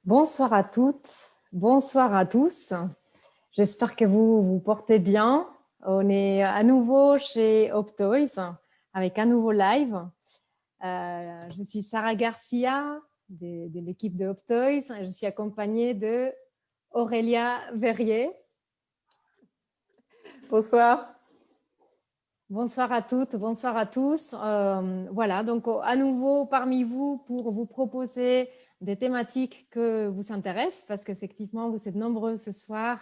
Bonsoir à toutes, bonsoir à tous. J'espère que vous vous portez bien. On est à nouveau chez Optoys avec un nouveau live. Je suis Sarah Garcia de l'équipe de Optoys et je suis accompagnée de Aurélia Verrier. Bonsoir. Bonsoir à toutes, bonsoir à tous. Voilà, donc à nouveau parmi vous pour vous proposer des thématiques que vous intéressent, parce qu'effectivement, vous êtes nombreux ce soir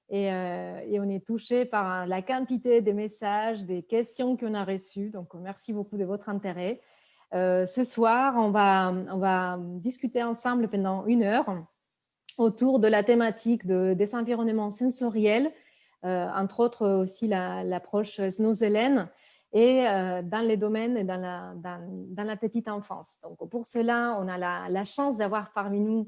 et on est touché par la quantité des messages, des questions qu'on a reçues. Donc, merci beaucoup de votre intérêt. Ce soir, on va discuter ensemble pendant 1 heure autour de la thématique des environnements sensoriels, entre autres aussi l'approche Snow-Zelen, et dans les domaines et dans la petite enfance. Donc, pour cela, on a la chance d'avoir parmi nous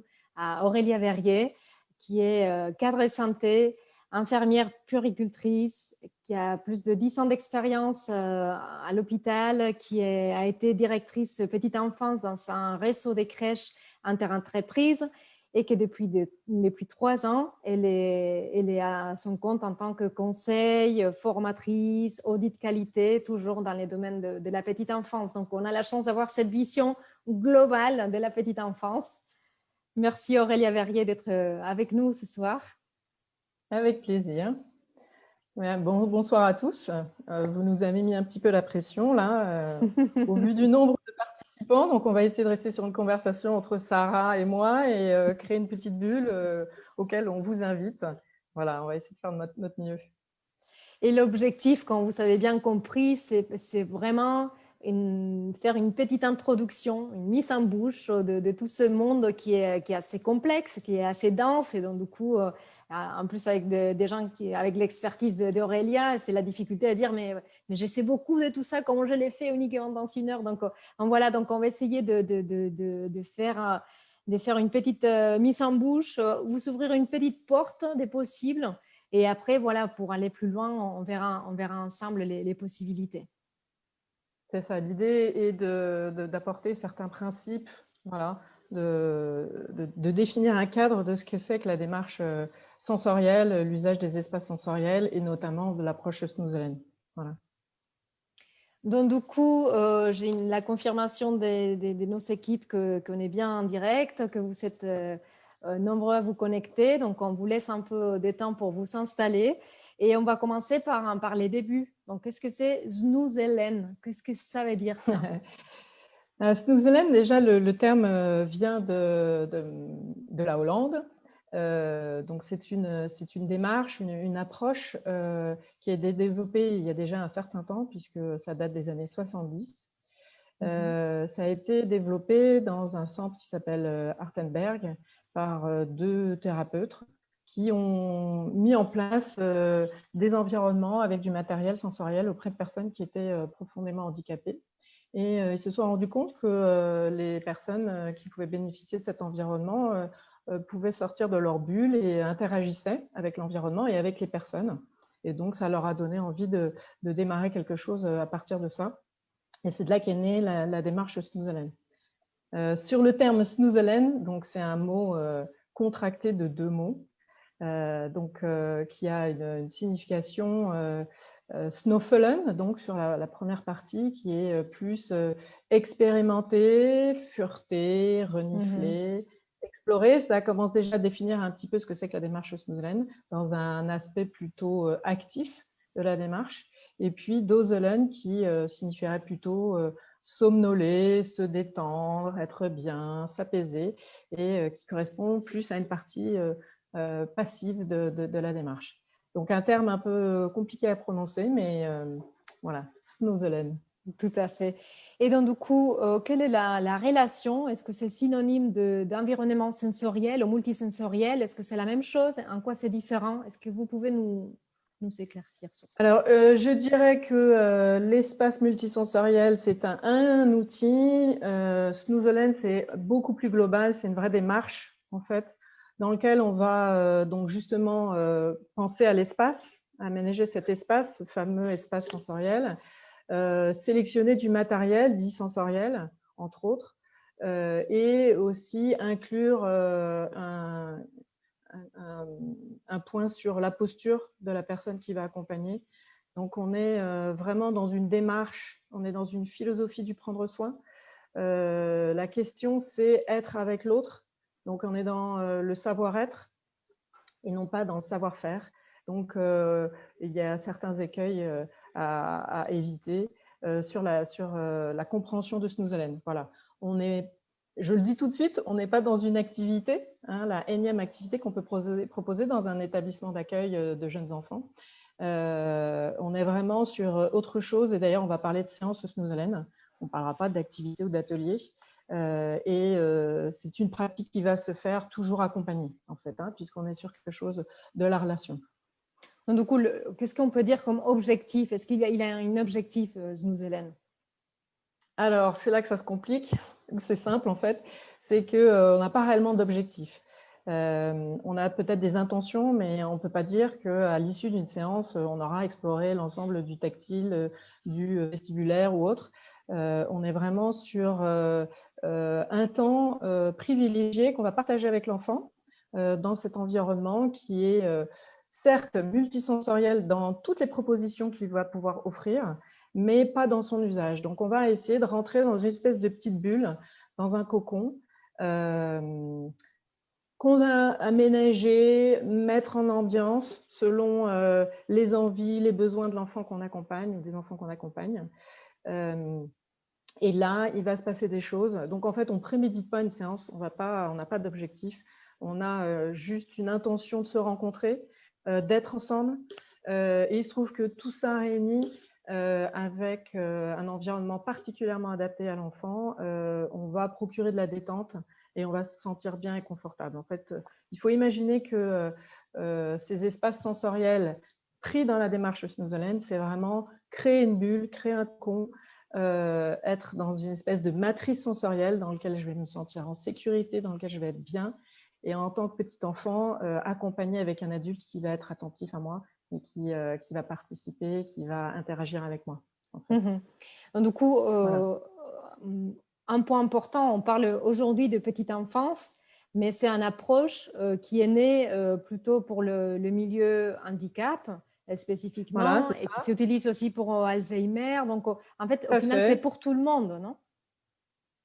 Aurélia Verrier, qui est cadre santé, infirmière puéricultrice, qui a plus de 10 ans d'expérience à l'hôpital, qui a été directrice petite enfance dans un réseau de crèches interentreprises, et que depuis 3 ans, elle est à son compte en tant que conseil, formatrice, audit qualité, toujours dans les domaines de la petite enfance. Donc, on a la chance d'avoir cette vision globale de la petite enfance. Merci Aurélia Verrier d'être avec nous ce soir. Avec plaisir. Bonsoir à tous. Vous nous avez mis un petit peu la pression là, au vu du nombre de participants. Donc, on va essayer de rester sur une conversation entre Sarah et moi et créer une petite bulle auquel on vous invite. Voilà, on va essayer de faire notre mieux. Et l'objectif, comme vous avez bien compris, c'est vraiment faire une petite introduction, une mise en bouche de tout ce monde qui est assez complexe, qui est assez dense. Et donc, du coup, en plus, avec des gens avec l'expertise d'Aurélia, c'est la difficulté à dire mais je sais beaucoup de tout ça, comment je l'ai fait uniquement dans 1 heure. Donc voilà, donc on va essayer de faire une petite mise en bouche, vous ouvrir une petite porte des possibles. Et après, voilà, pour aller plus loin, on verra ensemble les possibilités. C'est ça, l'idée est d'apporter certains principes, voilà, de définir un cadre de ce que c'est que la démarche sensorielle, l'usage des espaces sensoriels et notamment de l'approche Snow-Zelen. Voilà. Donc, du coup, j'ai la confirmation de nos équipes qu'on est bien en direct, que vous êtes nombreux à vous connecter. Donc, on vous laisse un peu de temps pour vous installer. Et on va commencer par les débuts. Donc, qu'est-ce que c'est Snoezelen? Qu'est-ce que ça veut dire, ça? Snoezelen, déjà, le terme vient de la Hollande. Donc, c'est une démarche, une approche qui a été développée il y a déjà un certain temps, puisque ça date des années 70. Ça a été développé dans un centre qui s'appelle Hartenberg par 2 thérapeutes qui ont mis en place des environnements avec du matériel sensoriel auprès de personnes qui étaient profondément handicapées. Et ils se sont rendus compte que les personnes qui pouvaient bénéficier de cet environnement pouvaient sortir de leur bulle et interagissaient avec l'environnement et avec les personnes. Et donc, ça leur a donné envie de démarrer quelque chose à partir de ça. Et c'est de là qu'est née la démarche Snoezelen. Sur le terme Snoezelen, donc c'est un mot contracté de 2 mots, qui a une signification Snowfallen, donc sur la première partie, qui est plus expérimenter, fureter, renifler, explorer. Ça commence déjà à définir un petit peu ce que c'est que la démarche Snoezelen dans un aspect plutôt actif de la démarche. Et puis dozelen qui signifierait plutôt somnoler, se détendre, être bien, s'apaiser, et qui correspond plus à une partie passive de la démarche. Donc un terme un peu compliqué à prononcer, mais voilà, Snoezelen. Tout à fait. Et donc, du coup, quelle est la relation? Est-ce que c'est synonyme d'environnement sensoriel ou multisensoriel? Est-ce que c'est la même chose? En quoi c'est différent? Est-ce que vous pouvez nous éclaircir sur ça? Alors, je dirais que l'espace multisensoriel, c'est un outil. Snoezelen, c'est beaucoup plus global, c'est une vraie démarche, en fait, dans lequel on va donc justement penser à l'espace, aménager cet espace, ce fameux espace sensoriel, sélectionner du matériel dit sensoriel, entre autres, et aussi inclure un point sur la posture de la personne qui va accompagner. Donc, on est vraiment dans une démarche, on est dans une philosophie du prendre soin. La question, c'est être avec l'autre. Donc, on est dans le savoir-être et non pas dans le savoir-faire. Donc, il y a certains écueils à éviter sur la compréhension de Snoezelen. Voilà. Je le dis tout de suite, on n'est pas dans une activité, hein, la énième activité qu'on peut proposer dans un établissement d'accueil de jeunes enfants. On est vraiment sur autre chose. Et d'ailleurs, on va parler de séance Snoezelen. On ne parlera pas d'activité ou d'atelier. C'est une pratique qui va se faire toujours accompagnée, en fait, hein, puisqu'on est sur quelque chose de la relation. Donc, du coup, qu'est-ce qu'on peut dire comme objectif? Est-ce qu'il a un objectif, Snoezelen? Alors, c'est là que ça se complique, ou c'est simple en fait, c'est qu'on n'a pas réellement d'objectif. On a peut-être des intentions, mais on ne peut pas dire qu'à l'issue d'une séance, on aura exploré l'ensemble du tactile, du vestibulaire ou autre. On est vraiment sur un temps privilégié qu'on va partager avec l'enfant dans cet environnement qui est certes multisensoriel dans toutes les propositions qu'il va pouvoir offrir, mais pas dans son usage. Donc, on va essayer de rentrer dans une espèce de petite bulle, dans un cocon, qu'on va aménager, mettre en ambiance selon les envies, les besoins de l'enfant qu'on accompagne ou des enfants qu'on accompagne. Et là, il va se passer des choses. Donc, en fait, on ne prémédite pas une séance, on n'a pas d'objectif. On a juste une intention de se rencontrer, d'être ensemble. Et il se trouve que tout ça réuni avec un environnement particulièrement adapté à l'enfant, on va procurer de la détente et on va se sentir bien et confortable. En fait, il faut imaginer que ces espaces sensoriels pris dans la démarche Snoezelen, c'est vraiment créer une bulle, créer un cocon, être dans une espèce de matrice sensorielle dans laquelle je vais me sentir en sécurité, dans laquelle je vais être bien, et en tant que petit enfant, accompagné avec un adulte qui va être attentif à moi et qui va participer, qui va interagir avec moi. En fait. Donc, du coup, voilà. un point important, on parle aujourd'hui de petite enfance, mais c'est une approche qui est née plutôt pour le milieu handicap spécifiquement, Voilà, et qui s'utilise aussi pour Alzheimer. Donc, en fait, au tout à final, c'est fait. pour tout le monde, non?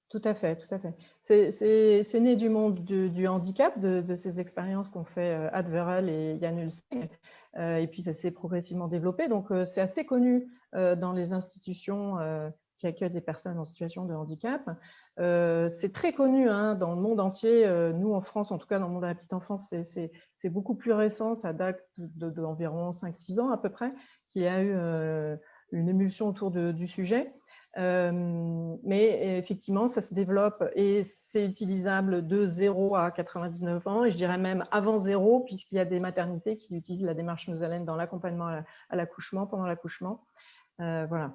Tout à fait, tout à fait. C'est né du monde du handicap, de ces expériences qu'ont fait Adverell et Jan Ulseng. Et puis, ça s'est progressivement développé. Donc, c'est assez connu dans les institutions qui accueillent des personnes en situation de handicap. C'est très connu hein, dans le monde entier. Nous, en France, en tout cas, dans le monde de la petite enfance, c'est beaucoup plus récent. Ça date d'environ 5-6 ans à peu près qu'il y a eu une émulsion autour du sujet. Mais effectivement, ça se développe et c'est utilisable de 0 à 99 ans, et je dirais même avant 0, puisqu'il y a des maternités qui utilisent la démarche Snoezelen dans l'accompagnement à l'accouchement, pendant l'accouchement. Voilà.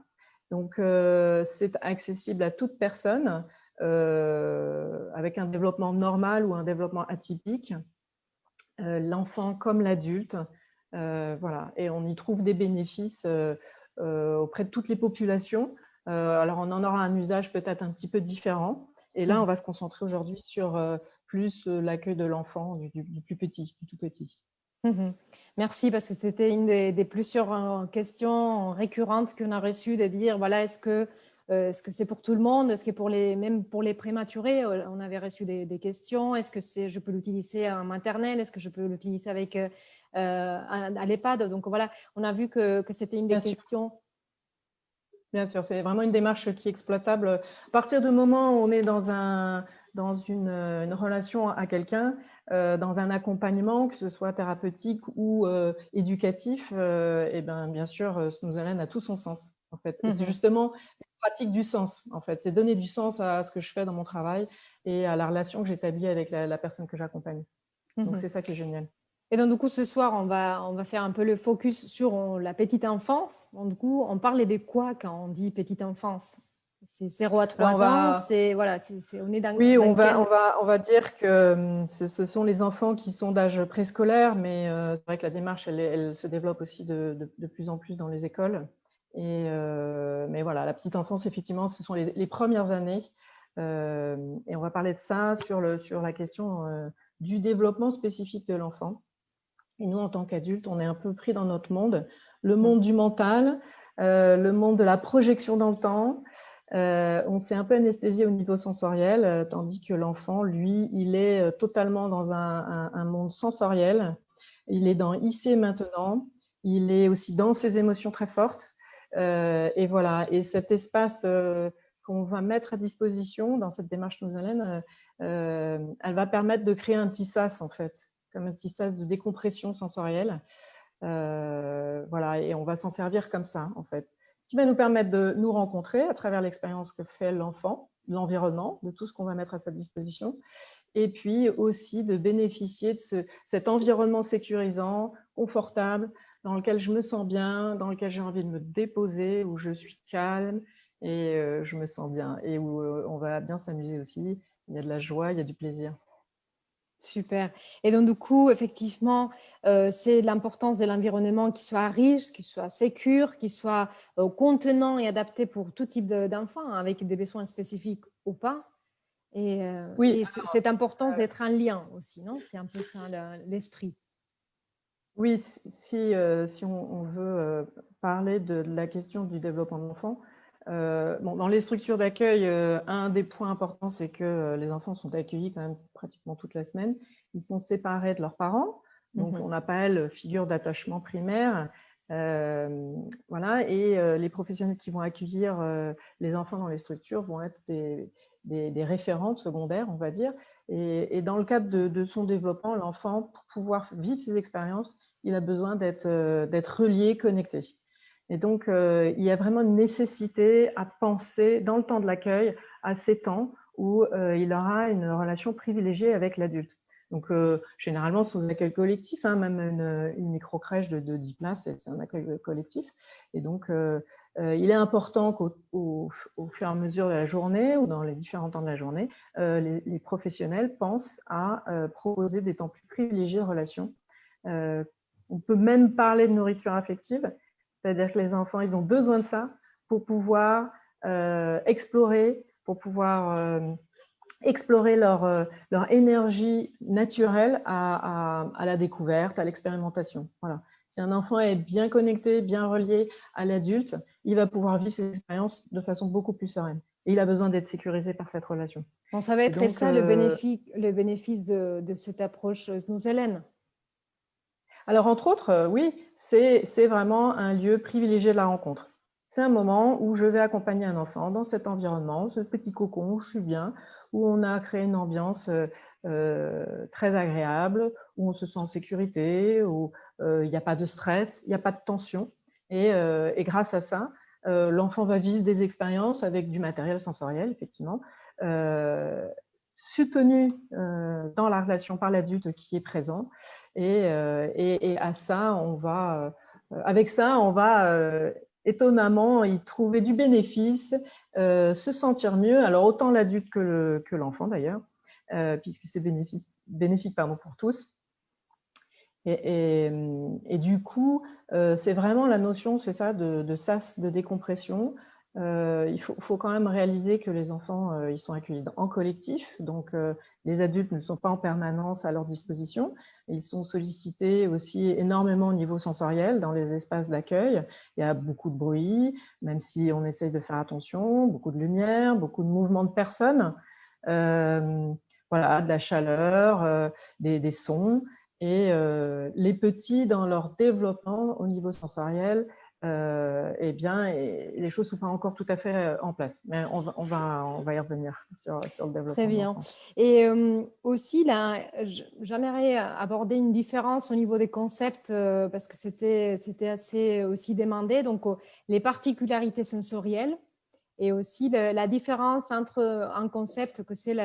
Donc, c'est accessible à toute personne avec un développement normal ou un développement atypique, l'enfant comme l'adulte. Voilà. Et on y trouve des bénéfices auprès de toutes les populations. Alors, on en aura un usage peut-être un petit peu différent. Et là, on va se concentrer aujourd'hui sur plus l'accueil de l'enfant, du plus petit, du tout petit. Merci, parce que c'était une des plusieurs questions récurrentes qu'on a reçues, de dire, voilà, est-ce que c'est pour tout le monde? Est-ce que même pour les prématurés, on avait reçu des questions. Est-ce que je peux l'utiliser en maternelle? Est-ce que je peux l'utiliser avec à l'EHPAD? Donc voilà, on a vu que c'était une des questions. Bien sûr, c'est vraiment une démarche qui est exploitable. À partir du moment où on est dans une relation à quelqu'un, dans un accompagnement, que ce soit thérapeutique ou éducatif, et bien sûr, Snoezelen a tout son sens. En fait. Et c'est justement une pratique du sens. En fait. C'est donner du sens à ce que je fais dans mon travail et à la relation que j'établis avec la personne que j'accompagne. Donc, c'est ça qui est génial. Et donc, du coup, ce soir, on va faire un peu le focus sur la petite enfance. Donc, du coup, on parle de quoi quand on dit petite enfance? C'est 0 à 3 ans, on est dans, oui, dans on quel... va dire que ce sont les enfants qui sont d'âge préscolaire, mais c'est vrai que la démarche, elle se développe aussi de plus en plus dans les écoles. Mais voilà, la petite enfance, effectivement, ce sont les premières années Et on va parler de ça sur la question du développement spécifique de l'enfant. Et nous, en tant qu'adultes, on est un peu pris dans notre monde, le monde du mental, le monde de la projection dans le temps. On s'est un peu anesthésié au niveau sensoriel, tandis que l'enfant, lui, il est totalement dans un monde sensoriel. Il est dans ici et maintenant. Il est aussi dans ses émotions très fortes. Et voilà. Et cet espace qu'on va mettre à disposition dans cette démarche Nous Hélène, elle va permettre de créer un petit sas, en fait, comme un petit sas de décompression sensorielle. Voilà. Et on va s'en servir comme ça, en fait. Ce qui va nous permettre de nous rencontrer à travers l'expérience que fait l'enfant, l'environnement, de tout ce qu'on va mettre à sa disposition, et puis aussi de bénéficier de cet environnement sécurisant, confortable, dans lequel je me sens bien, dans lequel j'ai envie de me déposer, où je suis calme et je me sens bien, et où on va bien s'amuser aussi. Il y a de la joie, il y a du plaisir. Super. Et donc, du coup, effectivement, c'est l'importance de l'environnement qui soit riche, qui soit sécure, qui soit contenant et adapté pour tout type d'enfants, hein, avec des besoins spécifiques ou pas. Oui, Et cette importance d'être en lien aussi, non? C'est un peu ça l'esprit. oui, si on veut parler de la question du développement de l'enfant, bon, dans les structures d'accueil, un des points importants, c'est que les enfants sont accueillis quand même pratiquement toute la semaine. Ils sont séparés de leurs parents, donc on appelle figure d'attachement primaire. Voilà, et les professionnels qui vont accueillir les enfants dans les structures vont être des référentes secondaires, on va dire. Et dans le cadre de son développement, l'enfant, pour pouvoir vivre ses expériences, il a besoin d'être relié, connecté. Et donc, il y a vraiment une nécessité à penser, dans le temps de l'accueil, à ces temps où il aura une relation privilégiée avec l'adulte. Donc, généralement, sous accueil collectif, hein, même une micro-crèche de 10 places, c'est un accueil collectif. Et donc, il est important qu'au fur et à mesure de la journée ou dans les différents temps de la journée, les professionnels pensent à proposer des temps plus privilégiés de relation. On peut même parler de nourriture affective, c'est-à-dire que les enfants, ils ont besoin de ça pour pouvoir explorer, pour pouvoir explorer leur énergie naturelle à la découverte, à l'expérimentation. Voilà. Si un enfant est bien connecté, bien relié à l'adulte, il va pouvoir vivre ses expériences de façon beaucoup plus sereine. Et il a besoin d'être sécurisé par cette relation. Bon, ça va être donc, ça le bénéfice de cette approche Nous Hélène. Alors, entre autres, oui, c'est vraiment un lieu privilégié de la rencontre. C'est un moment où je vais accompagner un enfant dans cet environnement, ce petit cocon où je suis bien, où on a créé une ambiance très agréable, où on se sent en sécurité, où il n'y a pas de stress, il n'y a pas de tension. Et grâce à ça, l'enfant va vivre des expériences avec du matériel sensoriel, effectivement, soutenu dans la relation par l'adulte qui est présent. Et à ça, avec ça, on va étonnamment y trouver du bénéfice, se sentir mieux. Alors autant l'adulte que l'enfant d'ailleurs, puisque c'est bénéfique pour tous. Et du coup, c'est vraiment la notion, c'est ça, de sas de décompression. Il faut quand même réaliser que les enfants, ils sont accueillis en collectif, donc les adultes ne sont pas en permanence à leur disposition. Ils sont sollicités aussi énormément au niveau sensoriel dans les espaces d'accueil. Il y a beaucoup de bruit, même si on essaye de faire attention, beaucoup de lumière, beaucoup de mouvements de personnes, voilà, de la chaleur, des sons. Et les petits, dans leur développement au niveau sensoriel, eh bien, les choses ne sont pas encore tout à fait en place. Mais on va y revenir sur le développement. Très bien. Et aussi, là, j'aimerais aborder une différence au niveau des concepts parce que c'était assez aussi demandé. Donc, les particularités sensorielles et aussi la différence entre un concept que c'est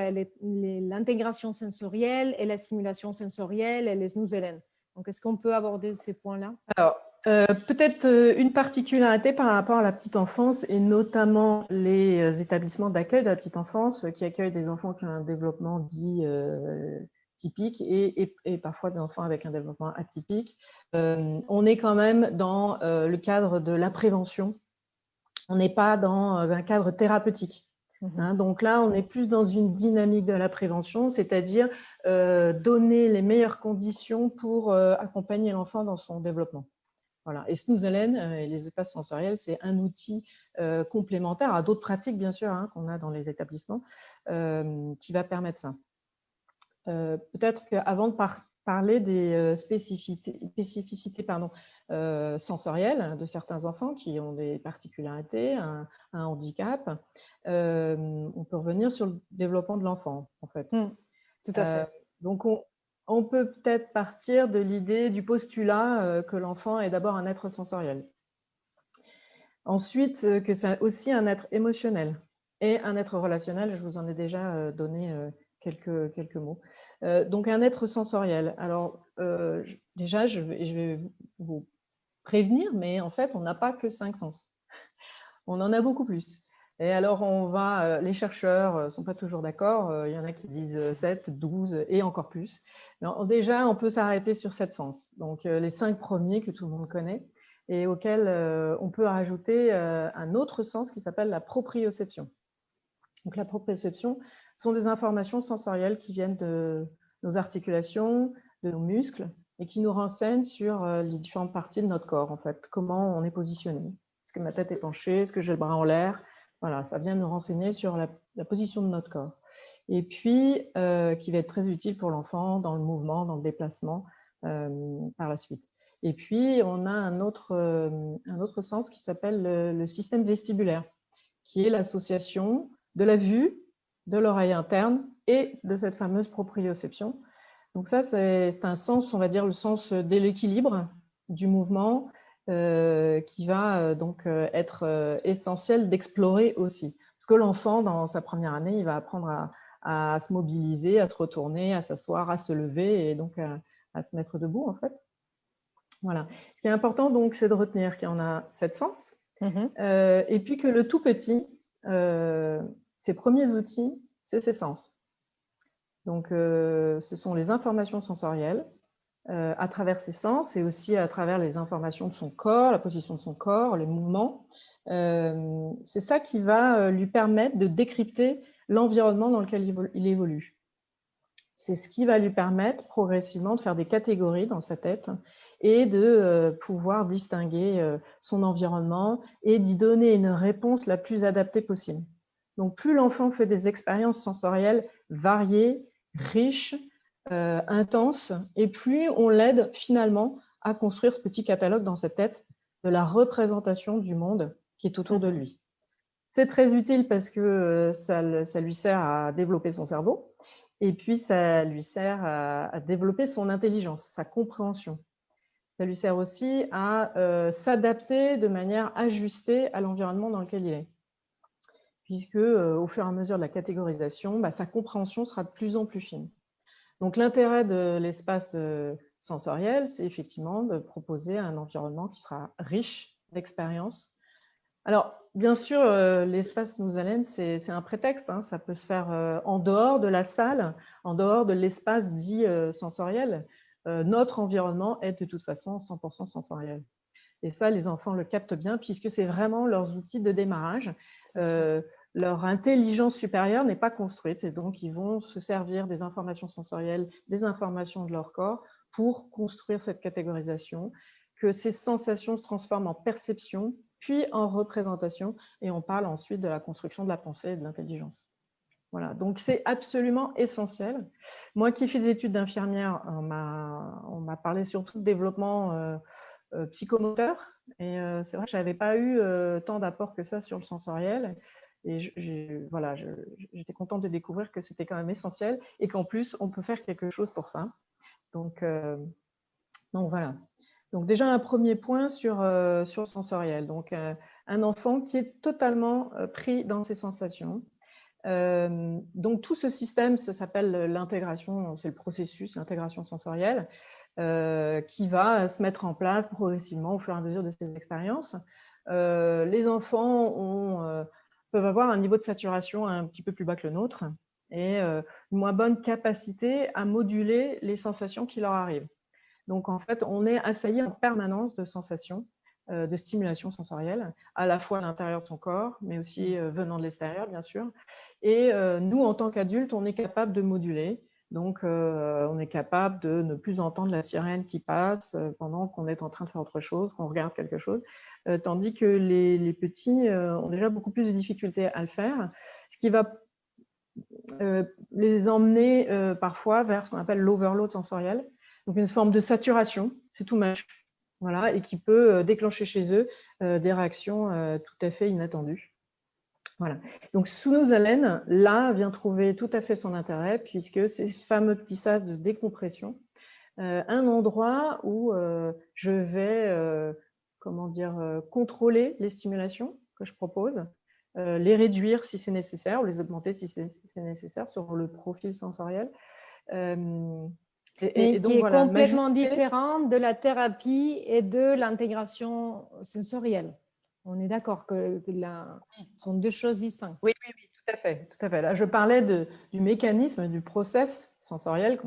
l'intégration sensorielle et la simulation sensorielle et les Nous Hélène. Donc, est-ce qu'on peut aborder ces points-là? Alors, peut-être une particularité par rapport à la petite enfance et notamment les établissements d'accueil de la petite enfance qui accueillent des enfants qui ont un développement dit typique et parfois des enfants avec un développement atypique. On est quand même dans le cadre de la prévention. On n'est pas dans un cadre thérapeutique. Donc là, on est plus dans une dynamique de la prévention, c'est-à-dire donner les meilleures conditions pour accompagner l'enfant dans son développement. Voilà. Et Snoezelen et les espaces sensoriels, c'est un outil complémentaire à d'autres pratiques, bien sûr, qu'on a dans les établissements, qui va permettre ça. Peut-être qu'avant de parler des spécificités sensorielles de certains enfants qui ont des particularités, un handicap, on peut revenir sur le développement de l'enfant, en fait. Tout à fait. Donc, on peut peut-être partir de l'idée, du postulat que l'enfant est d'abord un être sensoriel. Ensuite, que c'est aussi un être émotionnel et un être relationnel. Je vous en ai déjà donné quelques mots. Donc, un être sensoriel. Alors, déjà, je vais vous prévenir, mais en fait, on n'a pas que 5 sens. On en a beaucoup plus. Et alors, les chercheurs ne sont pas toujours d'accord. Il y en a qui disent 7, 12 et encore plus. Alors, déjà, on peut s'arrêter sur 7 sens. Donc, les 5 premiers que tout le monde connaît et auxquels on peut rajouter un autre sens qui s'appelle la proprioception. Donc, la proprioception sont des informations sensorielles qui viennent de nos articulations, de nos muscles et qui nous renseignent sur les différentes parties de notre corps, en fait, comment on est positionné. Est-ce que ma tête est penchée? Est-ce que j'ai le bras en l'air? Voilà, ça vient nous renseigner sur la position de notre corps. Et puis, qui va être très utile pour l'enfant dans le mouvement, dans le déplacement par la suite. Et puis, on a un autre sens qui s'appelle le système vestibulaire, qui est l'association de la vue, de l'oreille interne et de cette fameuse proprioception. Donc ça, c'est un sens, on va dire, le sens de l'équilibre du mouvement qui va donc être essentiel d'explorer aussi. Parce que l'enfant, dans sa première année, il va apprendre à se mobiliser, à se retourner, à s'asseoir, à se lever et donc à se mettre debout, en fait. Voilà. Ce qui est important, donc, c'est de retenir qu'il y en a 7 sens. Et puis que le tout petit, ses premiers outils, c'est ses sens. Donc, ce sont les informations sensorielles à travers ses sens et aussi à travers les informations de son corps, la position de son corps, les mouvements. C'est ça qui va lui permettre de décrypter l'environnement dans lequel il évolue. C'est ce qui va lui permettre progressivement de faire des catégories dans sa tête et de pouvoir distinguer son environnement et d'y donner une réponse la plus adaptée possible. Donc, plus l'enfant fait des expériences sensorielles variées, riches, intenses, et plus on l'aide finalement à construire ce petit catalogue dans sa tête de la représentation du monde qui est autour de lui. C'est très utile parce que ça lui sert à développer son cerveau et puis ça lui sert à développer son intelligence, sa compréhension. Ça lui sert aussi à s'adapter de manière ajustée à l'environnement dans lequel il est. Puisque au fur et à mesure de la catégorisation, sa compréhension sera de plus en plus fine. Donc l'intérêt de l'espace sensoriel, c'est effectivement de proposer un environnement qui sera riche d'expériences. Alors, bien sûr, l'espace Snoezelen, c'est un prétexte. Ça peut se faire en dehors de la salle, en dehors de l'espace dit sensoriel. Notre environnement est de toute façon 100% sensoriel. Et ça, les enfants le captent bien puisque c'est vraiment leurs outils de démarrage. Leur intelligence supérieure n'est pas construite et donc ils vont se servir des informations sensorielles, des informations de leur corps pour construire cette catégorisation, que ces sensations se transforment en perception, puis en représentation, et on parle ensuite de la construction de la pensée et de l'intelligence. Voilà, donc c'est absolument essentiel. Moi qui fais des études d'infirmière, on m'a parlé surtout de développement psychomoteur, et c'est vrai que je n'avais pas eu tant d'apports que ça sur le sensoriel, et j'étais contente de découvrir que c'était quand même essentiel, et qu'en plus, on peut faire quelque chose pour ça. Donc voilà. Donc déjà un premier point sur le sensoriel. Donc un enfant qui est totalement pris dans ses sensations. Donc tout ce système, ça s'appelle l'intégration, c'est le processus, l'intégration sensorielle, qui va se mettre en place progressivement au fur et à mesure de ses expériences. Les enfants peuvent avoir un niveau de saturation un petit peu plus bas que le nôtre et une moins bonne capacité à moduler les sensations qui leur arrivent. Donc, en fait, on est assailli en permanence de sensations de stimulation sensorielle, à la fois à l'intérieur de son corps, mais aussi venant de l'extérieur, bien sûr. Et nous, en tant qu'adultes, on est capable de moduler. Donc, on est capable de ne plus entendre la sirène qui passe pendant qu'on est en train de faire autre chose, qu'on regarde quelque chose, tandis que les petits ont déjà beaucoup plus de difficultés à le faire, ce qui va les emmener parfois vers ce qu'on appelle l'overload sensoriel, donc une forme de saturation, c'est too much, voilà, et qui peut déclencher chez eux des réactions tout à fait inattendues. Voilà. Donc, sous nos haleines, là vient trouver tout à fait son intérêt, puisque ces fameux petits sas de décompression, un endroit où je vais comment dire, contrôler les stimulations que je propose, les réduire si c'est nécessaire, ou les augmenter si c'est nécessaire sur le profil sensoriel. Mais Donc, qui est voilà, complètement différent de la thérapie et de l'intégration sensorielle. On est d'accord que ce sont deux choses distinctes. Oui, oui, oui, tout à fait, tout à fait. Là, je parlais du mécanisme, du process sensoriel,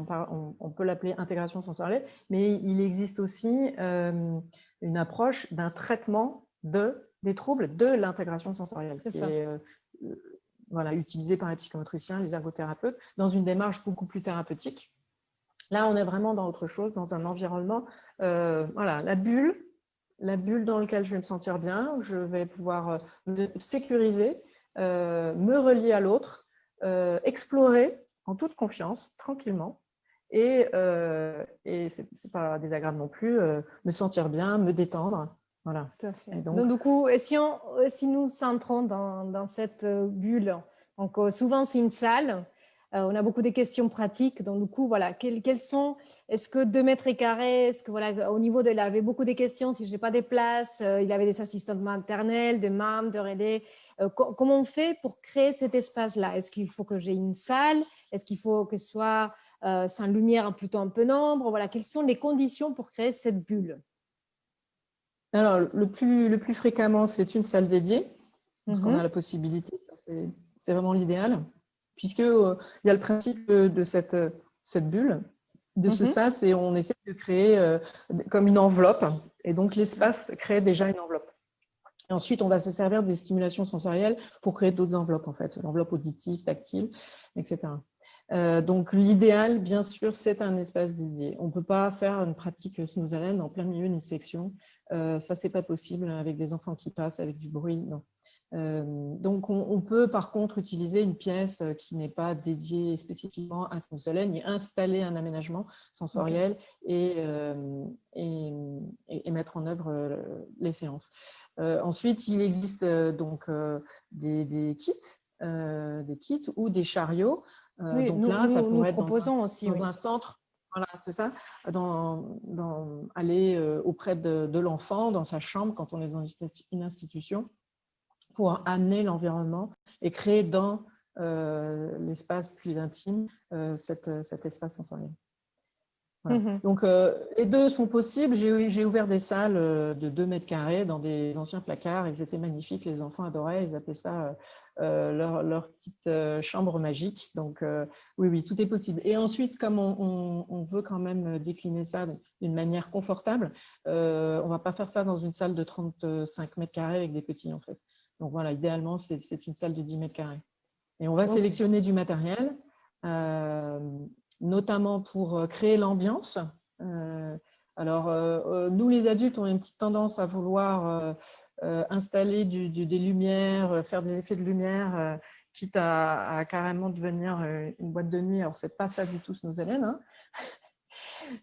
on peut l'appeler intégration sensorielle, mais il existe aussi une approche d'un traitement des troubles de l'intégration sensorielle, qui est voilà, utilisée par les psychomotriciens, les ergothérapeutes, dans une démarche beaucoup plus thérapeutique. Là, on est vraiment dans autre chose, dans un environnement, voilà, la bulle dans laquelle je vais me sentir bien, où je vais pouvoir me sécuriser, me relier à l'autre, explorer en toute confiance, tranquillement, et c'est pas désagréable non plus, me sentir bien, me détendre. Voilà. Tout à fait. Et donc, du coup, si nous centrons dans cette bulle, donc souvent c'est une salle, on a beaucoup de questions pratiques, donc du coup, voilà, quelles sont, est-ce que 2 mètres carrés, est-ce que voilà, au niveau il avait beaucoup de questions, si je n'ai pas des places, il avait des assistantes maternelles, des mâmes, de relais, comment on fait pour créer cet espace-là? Est-ce qu'il faut que j'ai une salle? Est-ce qu'il faut que ce soit sans lumière, plutôt un peu d'ombre? Voilà, quelles sont les conditions pour créer cette bulle? Alors, le plus fréquemment, c'est une salle dédiée, parce qu'on a la possibilité, c'est vraiment l'idéal, puisque il y a le principe de cette bulle, de ce sas, et on essaie de créer comme une enveloppe, et donc l'espace crée déjà une enveloppe. Et ensuite, on va se servir des stimulations sensorielles pour créer d'autres enveloppes, en fait, l'enveloppe auditive, tactile, etc. Donc, l'idéal, bien sûr, c'est un espace dédié. On ne peut pas faire une pratique Smooth Halen en plein milieu d'une section. Ça, c'est pas possible avec des enfants qui passent, avec du bruit, non. Donc, on peut par contre utiliser une pièce qui n'est pas dédiée spécifiquement à Smooth Halen et installer un aménagement sensoriel et mettre en œuvre les séances. Ensuite, il existe donc des kits ou des chariots. Oui, donc là, ça nous pourrait être proposons aussi, dans oui. un centre, voilà, c'est ça, aller auprès de l'enfant, dans sa chambre, quand on est dans une institution, pour amener l'environnement et créer dans l'espace plus intime cet espace sensoriel. Voilà. Donc, les deux sont possibles. J'ai ouvert des salles de 2 mètres carrés dans des anciens placards. Ils étaient magnifiques, les enfants adoraient. Ils appelaient ça leur petite chambre magique. Donc, oui, tout est possible. Et ensuite, comme on veut quand même décliner ça d'une manière confortable, on ne va pas faire ça dans une salle de 35 mètres carrés avec des petits, en fait. Donc, voilà, idéalement, c'est une salle de 10 mètres carrés. Et on va sélectionner du matériel, notamment pour créer l'ambiance. Alors, nous, les adultes, on a une petite tendance à vouloir installer des lumières, faire des effets de lumière, quitte à carrément devenir une boîte de nuit. Alors, ce n'est pas ça du tout, Smooth Halen, hein.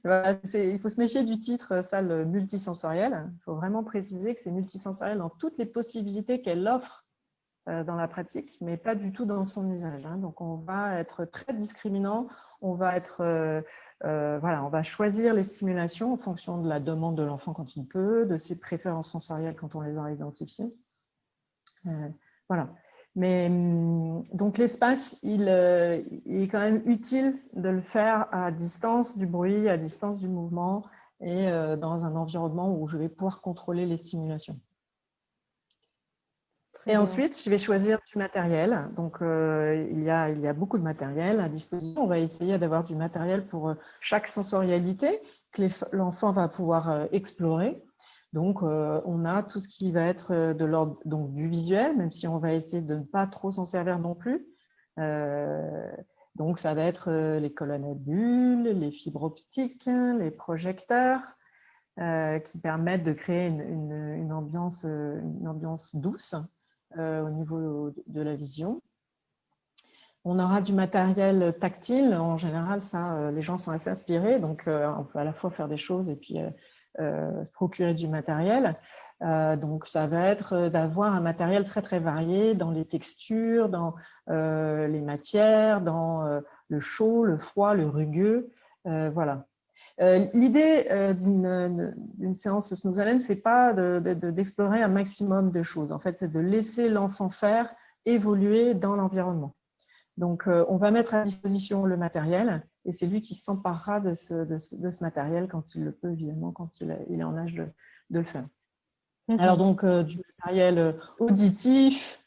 Voilà, il faut se méfier du titre salle multisensorielle. Il faut vraiment préciser que c'est multisensoriel dans toutes les possibilités qu'elle offre dans la pratique, mais pas du tout dans son usage. Donc, on va être très discriminant. On va on va choisir les stimulations en fonction de la demande de l'enfant quand il peut, de ses préférences sensorielles quand on les a identifiées. Voilà. Mais donc, l'espace, il est quand même utile de le faire à distance du bruit, à distance du mouvement et dans un environnement où je vais pouvoir contrôler les stimulations. Et ensuite, je vais choisir du matériel. Donc, il y a beaucoup de matériel à disposition. On va essayer d'avoir du matériel pour chaque sensorialité que l'enfant va pouvoir explorer. Donc, on a tout ce qui va être de l'ordre du visuel, même si on va essayer de ne pas trop s'en servir non plus. Donc, ça va être les colonnes à bulles, les fibres optiques, les projecteurs, qui permettent de créer une ambiance douce au niveau de la vision. On aura du matériel tactile. En général, ça, les gens sont assez inspirés. Donc, on peut à la fois faire des choses et puis procurer du matériel. Donc, ça va être d'avoir un matériel très, très varié dans les textures, dans les matières, dans le chaud, le froid, le rugueux. Voilà. L'idée d'une séance Snooze Allen, ce n'est pas d'explorer un maximum de choses. En fait, c'est de laisser l'enfant faire, évoluer dans l'environnement. Donc, on va mettre à disposition le matériel et c'est lui qui s'emparera de ce matériel quand il le peut, évidemment, quand il est en âge de le faire. Alors, donc, du matériel auditif,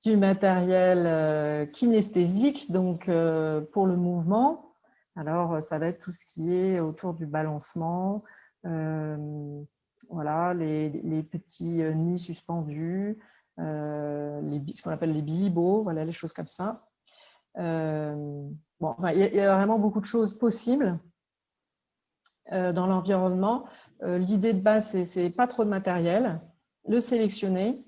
du matériel kinesthésique, donc pour le mouvement. Alors, ça va être tout ce qui est autour du balancement, voilà, les petits nids suspendus, ce qu'on appelle les bilibos, voilà, les choses comme ça. Bon, enfin, il y a vraiment beaucoup de choses possibles dans l'environnement. L'idée de base, c'est pas trop de matériel, le sélectionner.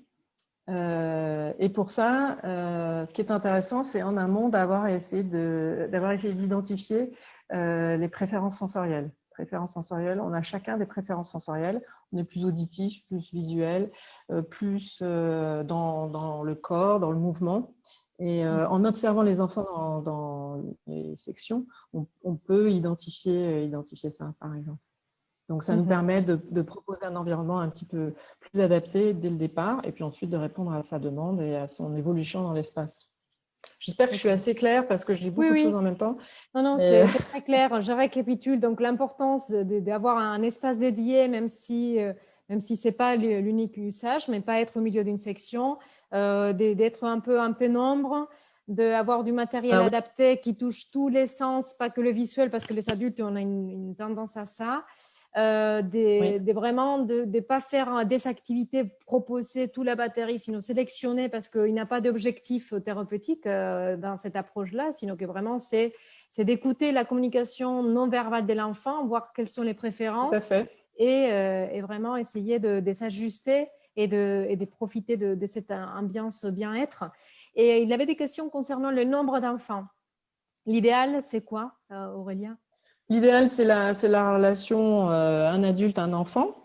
Et pour ça, ce qui est intéressant, c'est en amont d'avoir essayé d'identifier les préférences sensorielles. On a chacun des préférences sensorielles. On est plus auditif, plus visuel, plus dans le corps, dans le mouvement. Et en observant les enfants dans les sections, on peut identifier ça, par exemple. Donc, ça nous permet de proposer un environnement un petit peu plus adapté dès le départ et puis ensuite de répondre à sa demande et à son évolution dans l'espace. J'espère que je suis assez claire parce que je dis beaucoup de choses en même temps. Non, c'est très clair. Je récapitule. Donc, l'importance d'avoir un espace dédié, même si ce n'est pas l'unique usage, mais pas être au milieu d'une section, d'être un peu en pénombre, d'avoir du matériel adapté qui touche tous les sens, pas que le visuel, parce que les adultes, on a une tendance à ça. Vraiment de ne pas faire des activités proposées toute la batterie, sinon sélectionner parce qu'il n'y a pas d'objectif thérapeutique dans cette approche-là, sinon que vraiment c'est d'écouter la communication non verbale de l'enfant, voir quelles sont les préférences et vraiment essayer de s'ajuster et de profiter de cette ambiance bien-être. Et il avait des questions concernant le nombre d'enfants. L'idéal, c'est quoi, Aurélia? L'idéal, c'est la relation un adulte, un enfant,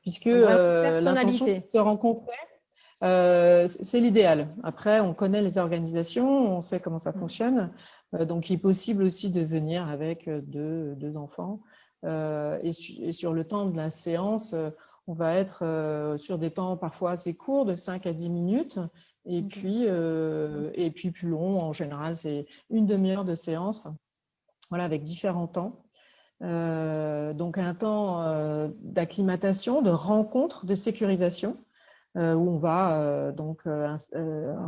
puisque l'intention, c'est de se rencontrer. C'est l'idéal. Après, on connaît les organisations, on sait comment ça fonctionne. Donc, il est possible aussi de venir avec deux enfants. Et sur le temps de la séance, on va être sur des temps parfois assez courts, de 5 à 10 minutes. Et puis plus long, en général, c'est une demi-heure de séance. Voilà, avec différents temps. Donc, un temps d'acclimatation, de rencontre, de sécurisation, où on va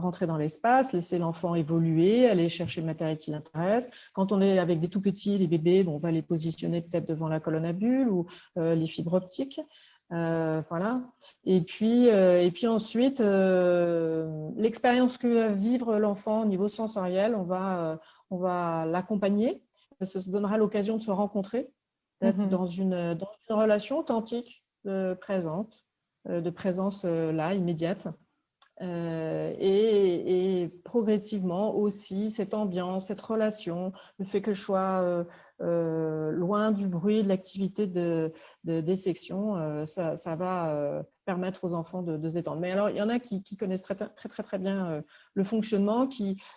rentrer dans l'espace, laisser l'enfant évoluer, aller chercher le matériel qui l'intéresse. Quand on est avec des tout petits, des bébés, on va les positionner peut-être devant la colonne à bulles ou les fibres optiques. Voilà. Et puis ensuite, l'expérience que va vivre l'enfant au niveau sensoriel, on va l'accompagner. Ça se donnera l'occasion de se rencontrer, d'être dans une relation authentique, présente, de présence là, immédiate. Et progressivement aussi, cette ambiance, cette relation, le fait que je sois loin du bruit, de l'activité des sections, ça va permettre aux enfants de se détendre. Mais alors, il y en a qui connaissent très bien le fonctionnement,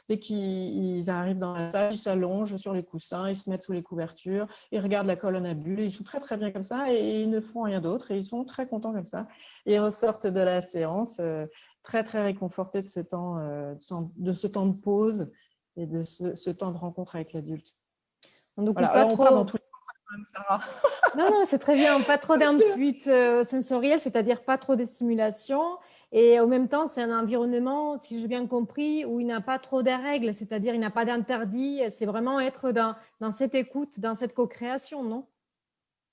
dès qu'ils arrivent dans la salle, ils s'allongent sur les coussins, ils se mettent sous les couvertures, ils regardent la colonne à bulles, ils sont très bien comme ça et ils ne font rien d'autre et ils sont très contents comme ça. Et ils ressortent de la séance très réconfortés de ce temps de pause et de ce temps de rencontre avec l'adulte. Donc, voilà. pas alors, trop... on part dans tous les sens, Sarah. Non, c'est très bien. Pas trop d'input sensoriel, c'est-à-dire pas trop de stimulation. Et en même temps, c'est un environnement, si j'ai bien compris, où il n'y a pas trop de règles, c'est-à-dire il n'y a pas d'interdit. C'est vraiment être dans cette écoute, dans cette co-création, non?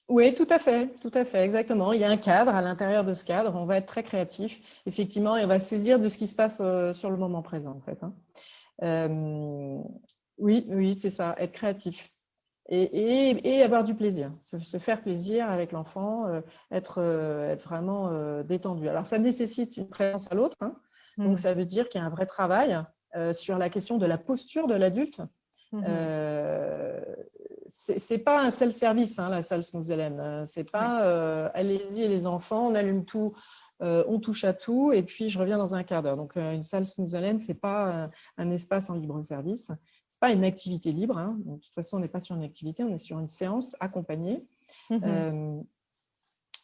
Oui, tout à fait, exactement. Il y a un cadre. À l'intérieur de ce cadre, on va être très créatif, effectivement, et on va se saisir de ce qui se passe sur le moment présent, en fait, hein. Euh, oui, oui, c'est ça, être créatif et avoir du plaisir, se faire plaisir avec l'enfant, être vraiment détendu. Alors, ça nécessite une présence à l'autre, hein. Donc, ça veut dire qu'il y a un vrai travail sur la question de la posture de l'adulte. C'est pas un self-service, hein, la salle Snooze Hélène. C'est pas allez-y les enfants, on allume tout, on touche à tout et puis je reviens dans un quart d'heure. Donc une salle Snooze Hélène, c'est pas un espace en libre service, c'est pas une activité libre, hein. Donc, de toute façon, on n'est pas sur une activité, on est sur une séance accompagnée.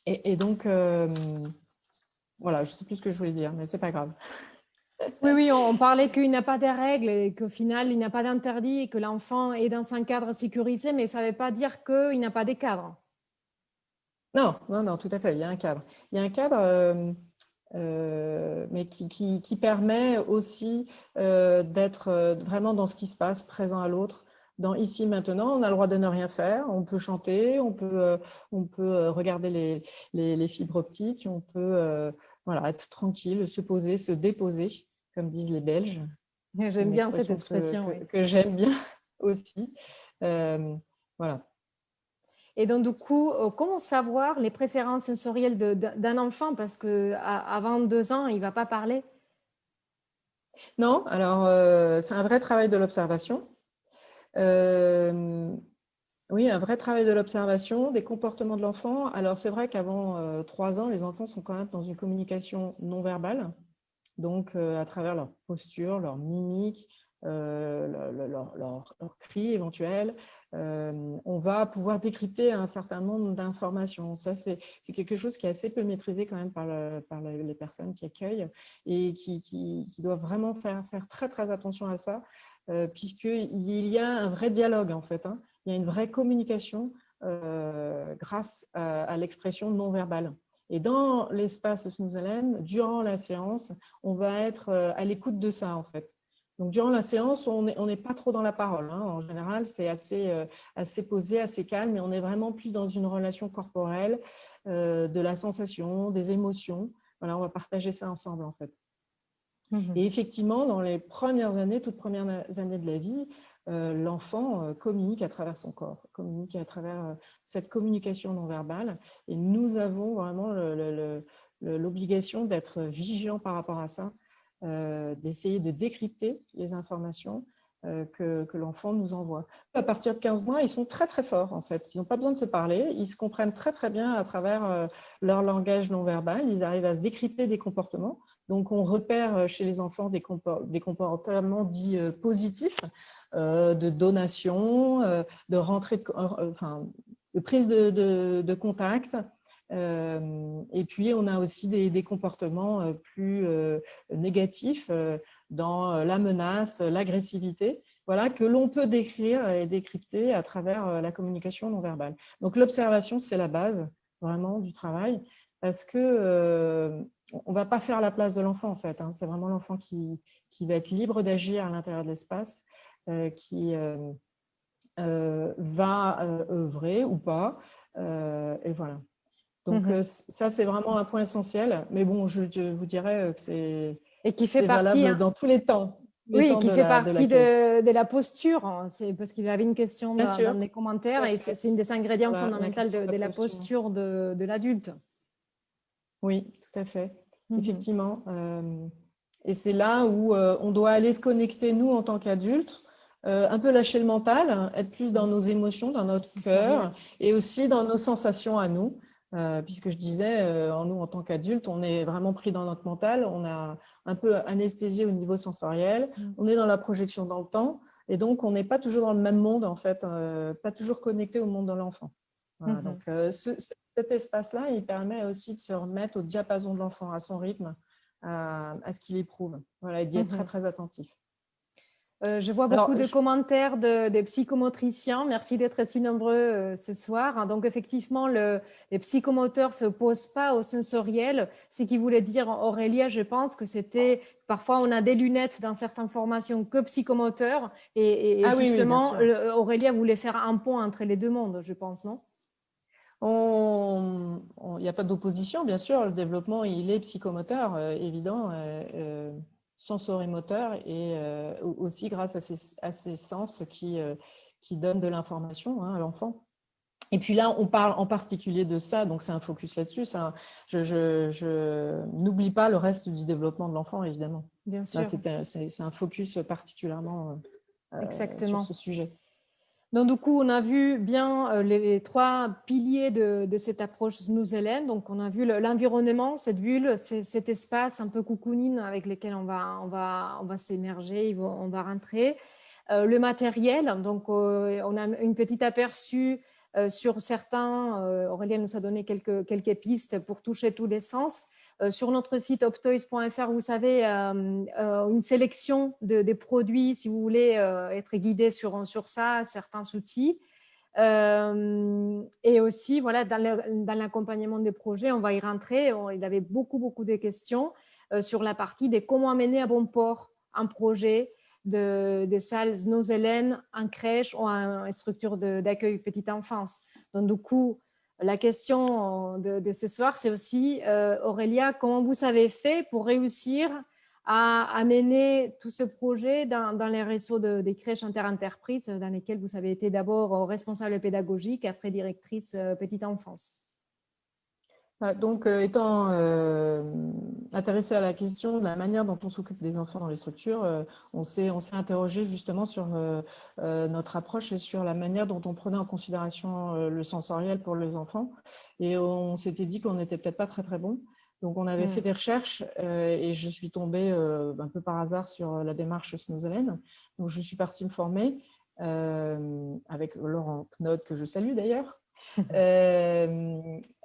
Et donc voilà, je sais plus ce que je voulais dire, mais c'est pas grave. Oui, oui, on parlait qu'il n'y a pas de règles et qu'au final, il n'y a pas d'interdit et que l'enfant est dans un cadre sécurisé, mais ça ne veut pas dire qu'il n'y a pas de cadre. Non, non, non, tout à fait, il y a un cadre. Il y a un cadre, mais qui permet aussi d'être vraiment dans ce qui se passe, présent à l'autre, dans ici, maintenant. On a le droit de ne rien faire, on peut chanter, on peut regarder les fibres optiques, on peut voilà, être tranquille, se poser, se déposer, comme disent les Belges. J'aime Une bien cette expression expression, oui. que j'aime bien aussi. Voilà. Et donc, du coup, comment savoir les préférences sensorielles d'un enfant? Parce qu'avant 2 ans, il ne va pas parler. Non, alors c'est un vrai travail de l'observation. Oui, un vrai travail de l'observation, des comportements de l'enfant. Alors c'est vrai qu'avant 3 ans, les enfants sont quand même dans une communication non verbale, donc à travers leur posture, leur mimique, leur cri éventuel, on va pouvoir décrypter un certain nombre d'informations. Ça, c'est quelque chose qui est assez peu maîtrisé quand même par les personnes qui accueillent et qui doivent vraiment faire très, très attention à ça, puisqu'il y a un vrai dialogue en fait, hein. Il y a une vraie communication grâce à l'expression non verbale. Et dans l'espace Snooze Hélène, durant la séance, on va être à l'écoute de ça en fait. Donc, durant la séance, on n'est pas trop dans la parole, hein. En général, c'est assez posé, assez calme, mais on est vraiment plus dans une relation corporelle, de la sensation, des émotions. Voilà, on va partager ça ensemble, en fait. Et effectivement, dans les premières années, toutes premières années de la vie, l'enfant communique à travers son corps, communique à travers cette communication non verbale. Et nous avons vraiment l'obligation d'être vigilants par rapport à ça, d'essayer de décrypter les informations que l'enfant nous envoie. À partir de 15 mois, ils sont très, très forts, en fait. Ils n'ont pas besoin de se parler. Ils se comprennent très, très bien à travers leur langage non verbal. Ils arrivent à décrypter des comportements. Donc, on repère chez les enfants des comportements dits positifs, de donation, de rentrée, de prise de contact. Et puis, on a aussi des comportements plus négatifs dans la menace, l'agressivité, voilà, que l'on peut décrire et décrypter à travers la communication non verbale. Donc, l'observation, c'est la base vraiment du travail parce que on ne va pas faire la place de l'enfant, en fait, hein. C'est vraiment l'enfant qui va être libre d'agir à l'intérieur de l'espace, qui va œuvrer ou pas. Et voilà. Donc, ça, c'est vraiment un point essentiel. Mais bon, je vous dirais que Et qui fait c'est partie, valable hein. dans tous les temps Oui, qui de fait partie l'accueil. de la posture, hein. C'est parce qu'il avait une question Bien dans sûr, des tout commentaires à et fait. c'est une des ingrédients Voilà, la fondamentaux question de la de la posture. posture de l'adulte. Oui, tout à fait. Effectivement. Et c'est là où on doit aller se connecter, nous, en tant qu'adultes, un peu lâcher le mental, hein, être plus dans nos émotions, dans notre cœur, et aussi dans nos sensations à nous. Puisque je disais, en nous, en tant qu'adultes, on est vraiment pris dans notre mental, on a un peu anesthésié au niveau sensoriel, on est dans la projection dans le temps, et donc on n'est pas toujours dans le même monde, en fait, pas toujours connecté au monde de l'enfant. Voilà, donc cet espace-là, il permet aussi de se remettre au diapason de l'enfant, à son rythme, à ce qu'il éprouve, voilà, et d'y être très, très attentif. Je vois beaucoup de commentaires de psychomotriciens. Merci d'être si nombreux ce soir. Donc, effectivement, les psychomoteurs ne s'opposent pas au sensoriel. Ce qui voulait dire, Aurélia, je pense que c'était, parfois, on a des lunettes dans certaines formations que psychomoteurs. Et Ah, justement, oui, Aurélia voulait faire un pont entre les deux mondes, je pense, non? Il n'y a pas d'opposition, bien sûr. Le développement, il est psychomoteur, évident, sensorimoteur, et aussi grâce à ces sens qui donnent de l'information, hein, à l'enfant. Et puis là, on parle en particulier de ça, donc c'est un focus là-dessus. Je n'oublie pas le reste du développement de l'enfant, évidemment. Bien Là, sûr. c'est un focus particulièrement sur Exactement. ce sujet. Donc, du coup, on a vu bien les trois piliers de cette approche Snooze-Hélène. Donc, on a vu l'environnement, cette bulle, cet espace un peu cocooning avec lequel on va s'émerger, on va rentrer. Le matériel, donc on a une petite aperçu sur certains. Aurélien nous a donné quelques pistes pour toucher tous les sens. Sur notre site optoys.fr, vous savez, une sélection des produits, si vous voulez être guidé sur ça, certains outils. Et aussi, voilà, dans l'accompagnement des projets, on va y rentrer. Il avait beaucoup de questions sur la partie de comment amener à bon port un projet de salles Snooze-Hélène en crèche ou en structure d'accueil petite enfance. Donc, du coup, la question de ce soir, c'est aussi, Aurélia, comment vous avez fait pour réussir à amener tous ces projets dans les réseaux des crèches interentreprises dans lesquels vous avez été d'abord responsable pédagogique, après directrice petite enfance? Donc, étant intéressé à la question de la manière dont on s'occupe des enfants dans les structures, on s'est interrogé justement sur notre approche et sur la manière dont on prenait en considération le sensoriel pour les enfants. Et on s'était dit qu'on n'était peut-être pas très bon. Donc, on avait fait des recherches et je suis tombée un peu par hasard sur la démarche Snooze-Hélène. Donc, je suis partie me former avec Laurent Knod, que je salue d'ailleurs.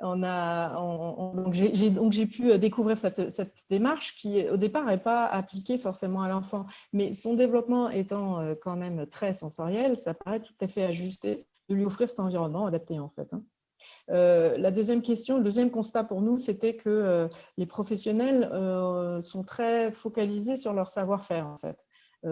Donc j'ai pu découvrir cette démarche qui, au départ, n'est pas appliquée forcément à l'enfant, mais son développement étant quand même très sensoriel, ça paraît tout à fait ajusté de lui offrir cet environnement adapté, en fait. La deuxième question, le deuxième constat pour nous, c'était que les professionnels sont très focalisés sur leur savoir-faire, en fait.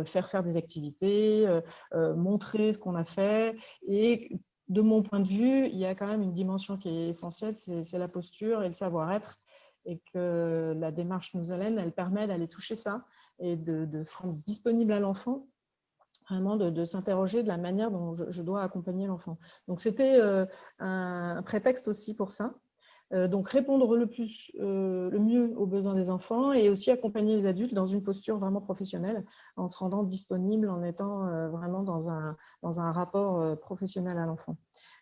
Faire des activités, montrer ce qu'on a fait. Et de mon point de vue, il y a quand même une dimension qui est essentielle, c'est la posture et le savoir-être. Et que la démarche Snooze-Hélène, elle permet d'aller toucher ça et de se rendre disponible à l'enfant, vraiment de s'interroger de la manière dont je dois accompagner l'enfant. Donc, c'était un prétexte aussi pour ça. Donc, répondre le mieux aux besoins des enfants et aussi accompagner les adultes dans une posture vraiment professionnelle, en se rendant disponible, en étant vraiment dans un rapport professionnel à l'enfant.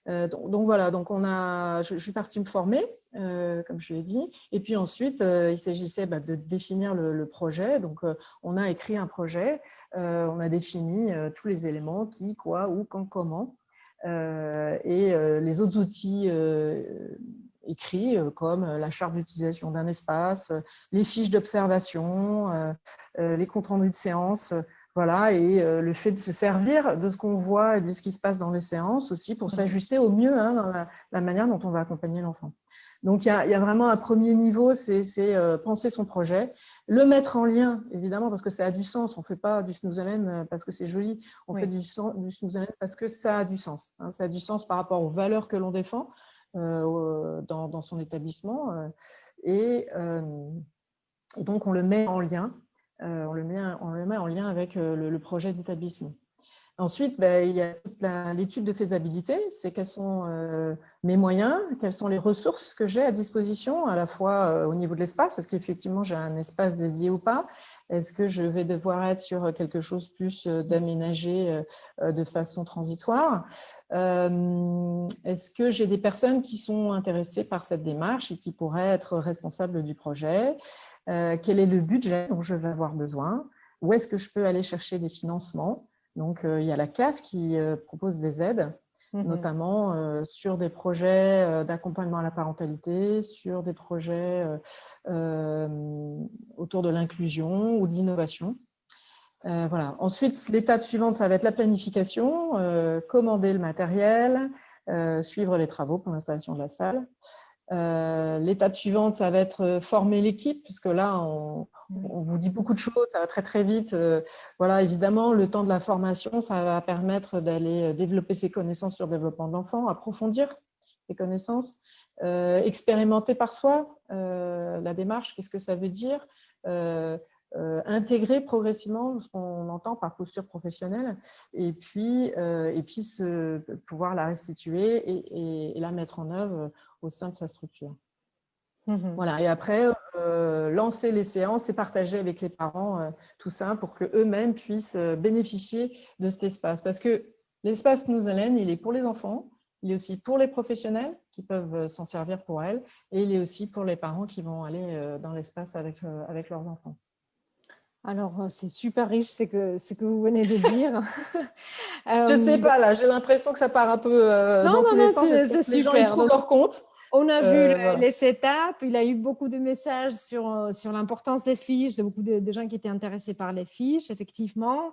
Donc voilà, donc je suis partie me former, comme je l'ai dit, et puis ensuite, il s'agissait de définir le projet. Donc, on a écrit un projet, on a défini tous les éléments, qui, quoi, où, quand, comment, et les autres outils écrits, comme la charte d'utilisation d'un espace, les fiches d'observation, les comptes rendus de séance, voilà, et le fait de se servir de ce qu'on voit et de ce qui se passe dans les séances aussi pour s'ajuster au mieux dans la manière dont on va accompagner l'enfant. Donc, il y a vraiment un premier niveau, c'est penser son projet, le mettre en lien, évidemment, parce que ça a du sens. On ne fait pas du Snooze-Hélène parce que c'est joli, on fait du Snooze-Hélène parce que ça a du sens. Ça a du sens par rapport aux valeurs que l'on défend dans son établissement. Et donc, on le met en lien. On le met en lien avec le projet d'établissement. Ensuite, il y a l'étude de faisabilité, c'est quels sont mes moyens, quelles sont les ressources que j'ai à disposition, à la fois au niveau de l'espace, est-ce qu'effectivement j'ai un espace dédié ou pas, est-ce que je vais devoir être sur quelque chose plus d'aménagé de façon transitoire, est-ce que j'ai des personnes qui sont intéressées par cette démarche et qui pourraient être responsables du projet, quel est le budget dont je vais avoir besoin, où est-ce que je peux aller chercher des financements. Donc, il y a la CAF qui propose des aides, notamment sur des projets d'accompagnement à la parentalité, sur des projets autour de l'inclusion ou de l'innovation. Voilà. Ensuite, l'étape suivante, ça va être la planification, commander le matériel, suivre les travaux pour l'installation de la salle. L'étape suivante, ça va être former l'équipe, parce que là, on vous dit beaucoup de choses, ça va très vite. Voilà, évidemment, le temps de la formation, ça va permettre d'aller développer ses connaissances sur le développement de l'enfant, approfondir des connaissances. Expérimenter par soi la démarche, qu'est-ce que ça veut dire, intégrer progressivement ce qu'on entend par posture professionnelle et puis pouvoir la restituer et la mettre en œuvre au sein de sa structure. Voilà. Et après, lancer les séances et partager avec les parents tout ça pour qu'eux-mêmes puissent bénéficier de cet espace. Parce que l'espace Nous Hélène, il est pour les enfants, il est aussi pour les professionnels qui peuvent s'en servir pour elles, et il est aussi pour les parents qui vont aller dans l'espace avec leurs enfants. Alors, c'est super riche ce que vous venez de dire. Je ne sais pas, là, j'ai l'impression que ça part un peu dans tous les sens. J'espère que les gens y trouvent leur compte. On a vu les étapes, il a eu beaucoup de messages sur l'importance des fiches, beaucoup de gens qui étaient intéressés par les fiches, effectivement.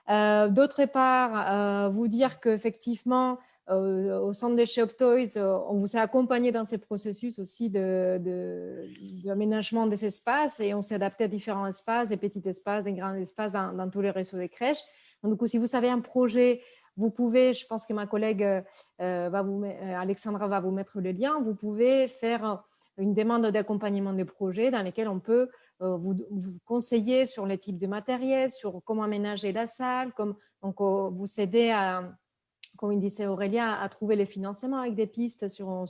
D'autre part, vous dire qu'effectivement, au centre de chez Optoys, on vous a accompagné dans ces processus aussi d'aménagement des espaces et on s'est adapté à différents espaces, des petits espaces, des grands espaces dans tous les réseaux des crèches. Donc, du coup, si vous avez un projet, vous pouvez, je pense que ma collègue Alexandra va vous mettre le lien, vous pouvez faire une demande d'accompagnement de projet dans lesquels on peut vous conseiller sur les types de matériel, sur comment aménager la salle, donc vous aider à, comme il disait Aurélia, à trouver les financements avec des pistes si on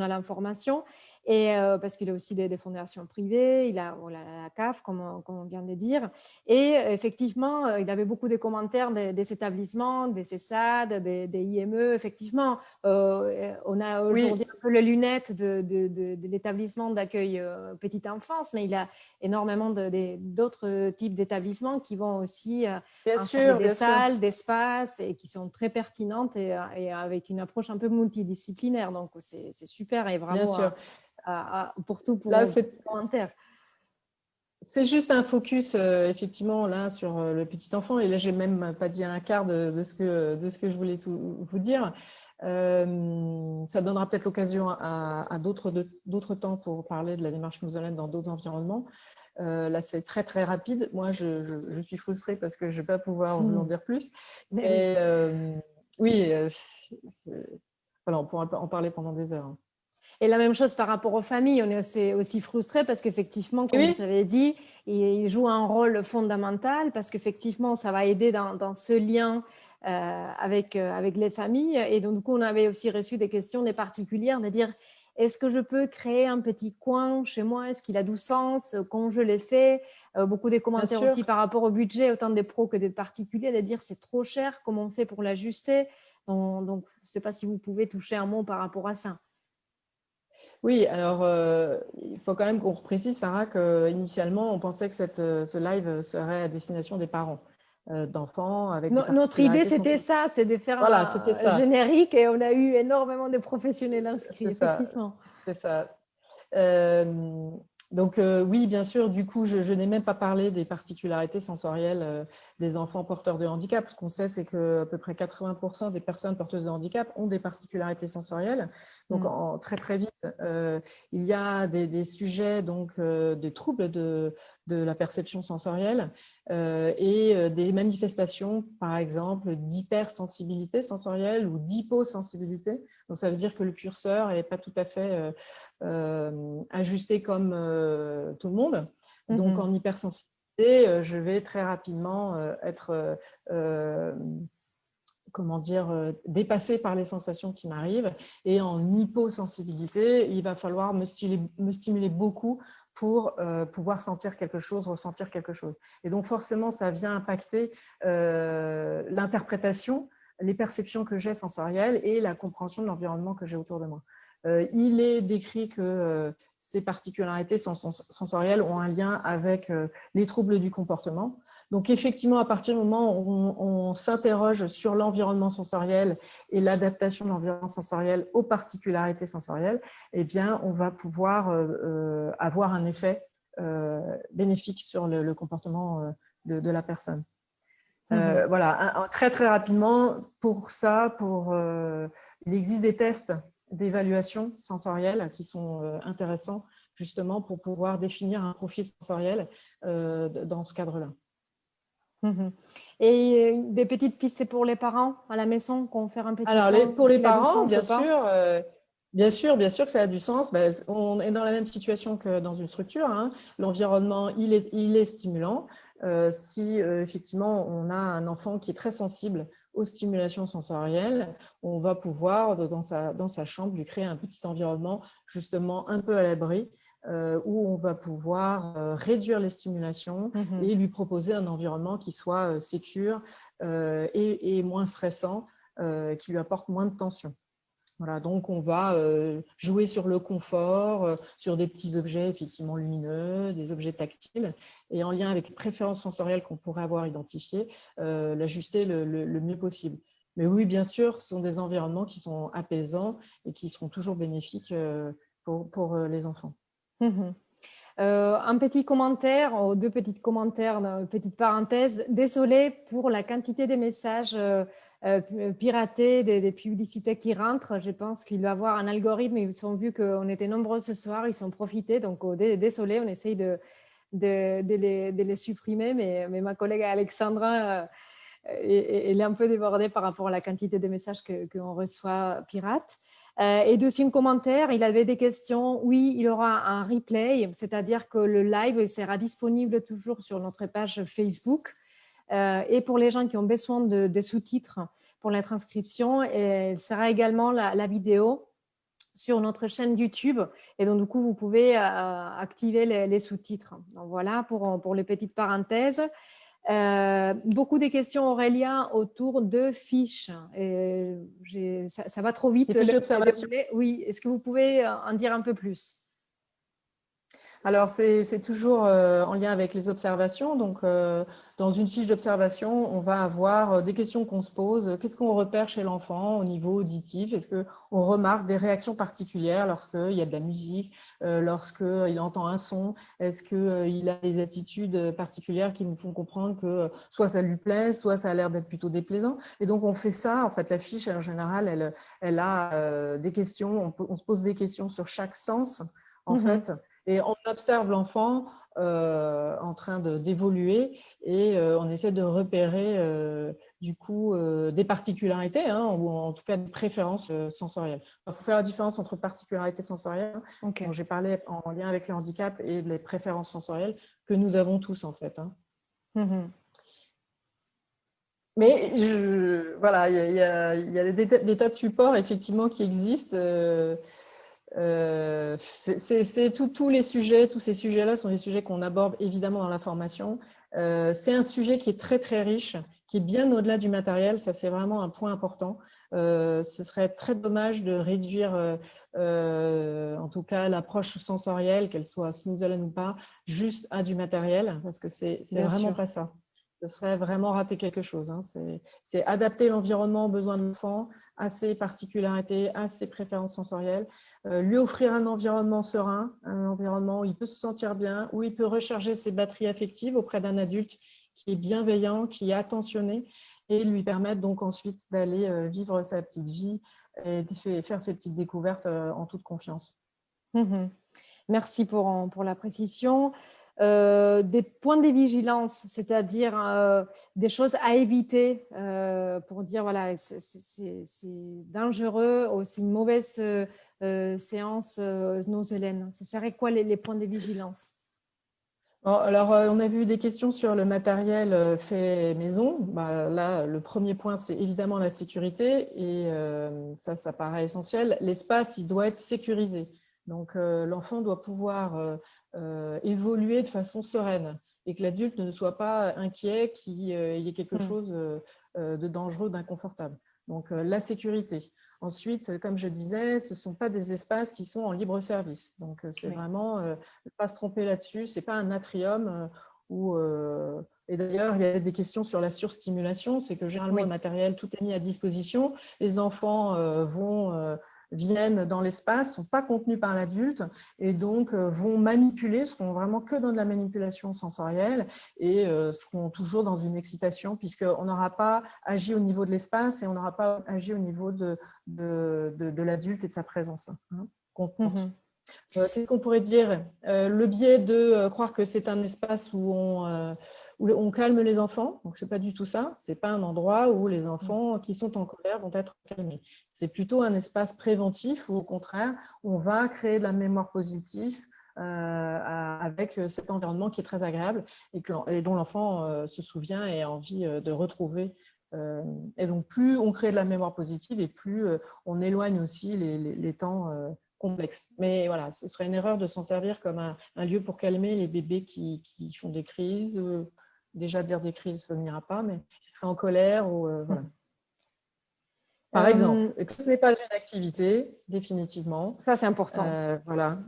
a l'information. Et parce qu'il y a aussi des fondations privées, il a la CAF, comme on vient de dire. Et effectivement, il avait beaucoup de commentaires des établissements, des CESAD, des IME. Effectivement, on a aujourd'hui un peu les lunettes de l'établissement d'accueil petite enfance, mais il a énormément d'autres types d'établissements qui vont aussi installer des salles, d'espaces et qui sont très pertinentes et avec une approche un peu multidisciplinaire. Donc, c'est super et bravo pour tout pour vos commentaires. C'est juste un focus effectivement là sur le petit enfant et là j'ai même pas dit un quart de ce que je voulais vous dire. Ça donnera peut-être l'occasion à d'autres temps pour parler de la démarche Nous Hélène dans d'autres environnements. Là, c'est très, très rapide. Moi, je suis frustrée parce que je ne vais pas pouvoir vous en dire plus. Mais oui, voilà, on pourra en parler pendant des heures. Et la même chose par rapport aux familles, on est aussi frustrés parce qu'effectivement, comme vous avez dit, il joue un rôle fondamental parce qu'effectivement, ça va aider dans ce lien avec les familles. Et donc, du coup, on avait aussi reçu des questions des particulières de dire est-ce que je peux créer un petit coin chez moi? Est-ce qu'il a du sens? Quand je l'ai fait? Beaucoup de commentaires aussi par rapport au budget, autant des pros que des particuliers, de dire c'est trop cher, comment on fait pour l'ajuster? Donc, je ne sais pas si vous pouvez toucher un mot par rapport à ça. Oui, alors il faut quand même qu'on précise, Sarah, qu'initialement, on pensait que ce live serait à destination des parents d'enfants avec des Notre idée, c'était ça, c'est de faire un générique et on a eu énormément de professionnels inscrits, effectivement. C'est ça. Donc oui, bien sûr, du coup, je n'ai même pas parlé des particularités sensorielles des enfants porteurs de handicap. Ce qu'on sait, c'est qu'à peu près 80% des personnes porteuses de handicap ont des particularités sensorielles. Donc, très, très vite, il y a des sujets, donc, des troubles de la perception sensorielle et des manifestations, par exemple, d'hypersensibilité sensorielle ou d'hyposensibilité. Donc, ça veut dire que le curseur n'est pas tout à fait ajusté comme tout le monde. Donc, en hypersensibilité, je vais très rapidement être dépassé par les sensations qui m'arrivent. Et en hyposensibilité, il va falloir me stimuler beaucoup pour pouvoir sentir quelque chose, ressentir quelque chose. Et donc, forcément, ça vient impacter l'interprétation, les perceptions que j'ai sensorielles et la compréhension de l'environnement que j'ai autour de moi. Il est décrit que ces particularités sensorielles ont un lien avec les troubles du comportement. Donc, effectivement, à partir du moment où on s'interroge sur l'environnement sensoriel et l'adaptation de l'environnement sensoriel aux particularités sensorielles, eh bien, on va pouvoir avoir un effet bénéfique sur le comportement de la personne. Voilà, très, très rapidement, pour ça, il existe des tests d'évaluation sensorielle qui sont intéressants, justement, pour pouvoir définir un profil sensoriel dans ce cadre-là. Mhm. Et des petites pistes pour les parents à la maison, qu'on fait un petit Alors, point, pour est-ce les qu'il a du parents, sens ou pas? bien sûr que ça a du sens. Ben, on est dans la même situation que dans une structure, hein. L'environnement, il est stimulant. Si effectivement on a un enfant qui est très sensible aux stimulations sensorielles, on va pouvoir, dans sa chambre, lui créer un petit environnement justement un peu à l'abri, où on va pouvoir réduire les stimulations Mhm. et lui proposer un environnement qui soit sécure et moins stressant, qui lui apporte moins de tension. Voilà, donc on va jouer sur le confort, sur des petits objets effectivement lumineux, des objets tactiles, et en lien avec les préférences sensorielles qu'on pourrait avoir identifiées, l'ajuster le mieux possible. Mais oui, bien sûr, ce sont des environnements qui sont apaisants et qui seront toujours bénéfiques pour les enfants. Mhm. Un petit commentaire, ou deux petits commentaires, une petite parenthèse. Désolée pour la quantité des messages piratés, des publicités qui rentrent. Je pense qu'il doit y avoir un algorithme. Ils ont vu qu'on était nombreux ce soir, ils sont profités. Donc, désolé, on essaye de les supprimer. Mais ma collègue Alexandra, elle est un peu débordée par rapport à la quantité de messages qu'on reçoit pirates. Et deuxième commentaire, il avait des questions. Oui, il y aura un replay, c'est-à-dire que le live sera disponible toujours sur notre page Facebook. Et pour les gens qui ont besoin de sous-titres pour la transcription, il sera également la vidéo sur notre chaîne YouTube. Et donc, du coup, vous pouvez activer les sous-titres. Donc, voilà pour les petites parenthèses. Beaucoup de questions, Aurélien, autour de fiches. Ça va trop vite. Les fiches d'observation. Oui, est-ce que vous pouvez en dire un peu plus? Alors, c'est toujours en lien avec les observations. Donc, dans une fiche d'observation, on va avoir des questions qu'on se pose. Qu'est-ce qu'on repère chez l'enfant au niveau auditif? Est-ce qu'on remarque des réactions particulières lorsqu'il y a de la musique, lorsqu'il entend un son? Est-ce qu'il a des attitudes particulières qui nous font comprendre que soit ça lui plaît, soit ça a l'air d'être plutôt déplaisant? Et donc, on fait ça. En fait, la fiche, en général, elle a des questions. On se pose des questions sur chaque sens, en Mhm. fait. Et on observe l'enfant en train d'évoluer et on essaie de repérer du coup des particularités, hein, ou en tout cas des préférences sensorielles. Il faut faire la différence entre particularités sensorielles, Ok. dont j'ai parlé en lien avec le handicap, et les préférences sensorielles que nous avons tous en fait, hein. Mhm. Mais voilà, il y a des tas de supports effectivement qui existent. Tous les sujets, tous ces sujets-là sont des sujets qu'on aborde évidemment dans la formation. C'est un sujet qui est très très riche, qui est bien au-delà du matériel. Ça, c'est vraiment un point important. Ce serait très dommage de réduire, en tout cas, l'approche sensorielle, qu'elle soit smooth ou pas, juste à du matériel, parce que c'est Bien vraiment sûr. pas ça. Ce serait vraiment rater quelque chose, hein. C'est adapter l'environnement aux besoins de l'enfant, à ses particularités, à ses préférences sensorielles. Lui offrir un environnement serein, un environnement où il peut se sentir bien, où il peut recharger ses batteries affectives auprès d'un adulte qui est bienveillant, qui est attentionné, et lui permettre donc ensuite d'aller vivre sa petite vie et de faire ses petites découvertes en toute confiance. Mhm. Merci pour la précision. Des points de vigilance, c'est-à-dire des choses à éviter pour dire voilà, c'est dangereux ou c'est une mauvaise séance noselène. Ce serait quoi les points de vigilance? Alors, on a vu des questions sur le matériel fait maison. Bah, là, le premier point, c'est évidemment la sécurité et ça paraît essentiel. L'espace, il doit être sécurisé. Donc, l'enfant doit pouvoir évoluer de façon sereine et que l'adulte ne soit pas inquiet qu'il y ait quelque Hmm. chose de dangereux, d'inconfortable. Donc, la sécurité. Ensuite, comme je disais, ce ne sont pas des espaces qui sont en libre service. Donc, c'est Oui. vraiment ne pas se tromper là-dessus. Ce n'est pas un atrium et d'ailleurs, il y a des questions sur la surstimulation. C'est que généralement, Oui. le matériel, tout est mis à disposition. Les enfants viennent dans l'espace, ne sont pas contenus par l'adulte et donc vont manipuler, seront vraiment que dans de la manipulation sensorielle et seront toujours dans une excitation puisqu'on n'aura pas agi au niveau de l'espace et on n'aura pas agi au niveau de l'adulte et de sa présence, hein, contenante. Mhm. Qu'est-ce qu'on pourrait dire? Le biais de croire que c'est un espace où on calme les enfants. Donc, ce n'est pas du tout ça. Ce n'est pas un endroit où les enfants qui sont en colère vont être calmés. C'est plutôt un espace préventif où, au contraire, on va créer de la mémoire positive avec cet environnement qui est très agréable et dont l'enfant se souvient et a envie de retrouver. Et donc, plus on crée de la mémoire positive et plus on éloigne aussi les temps complexes. Mais voilà, ce serait une erreur de s'en servir comme un lieu pour calmer les bébés qui font des crises. Déjà, dire des crises, ça n'ira pas, mais qui seraient en colère. Voilà. Par exemple, que ce n'est pas une activité, définitivement. Ça, c'est important. Voilà.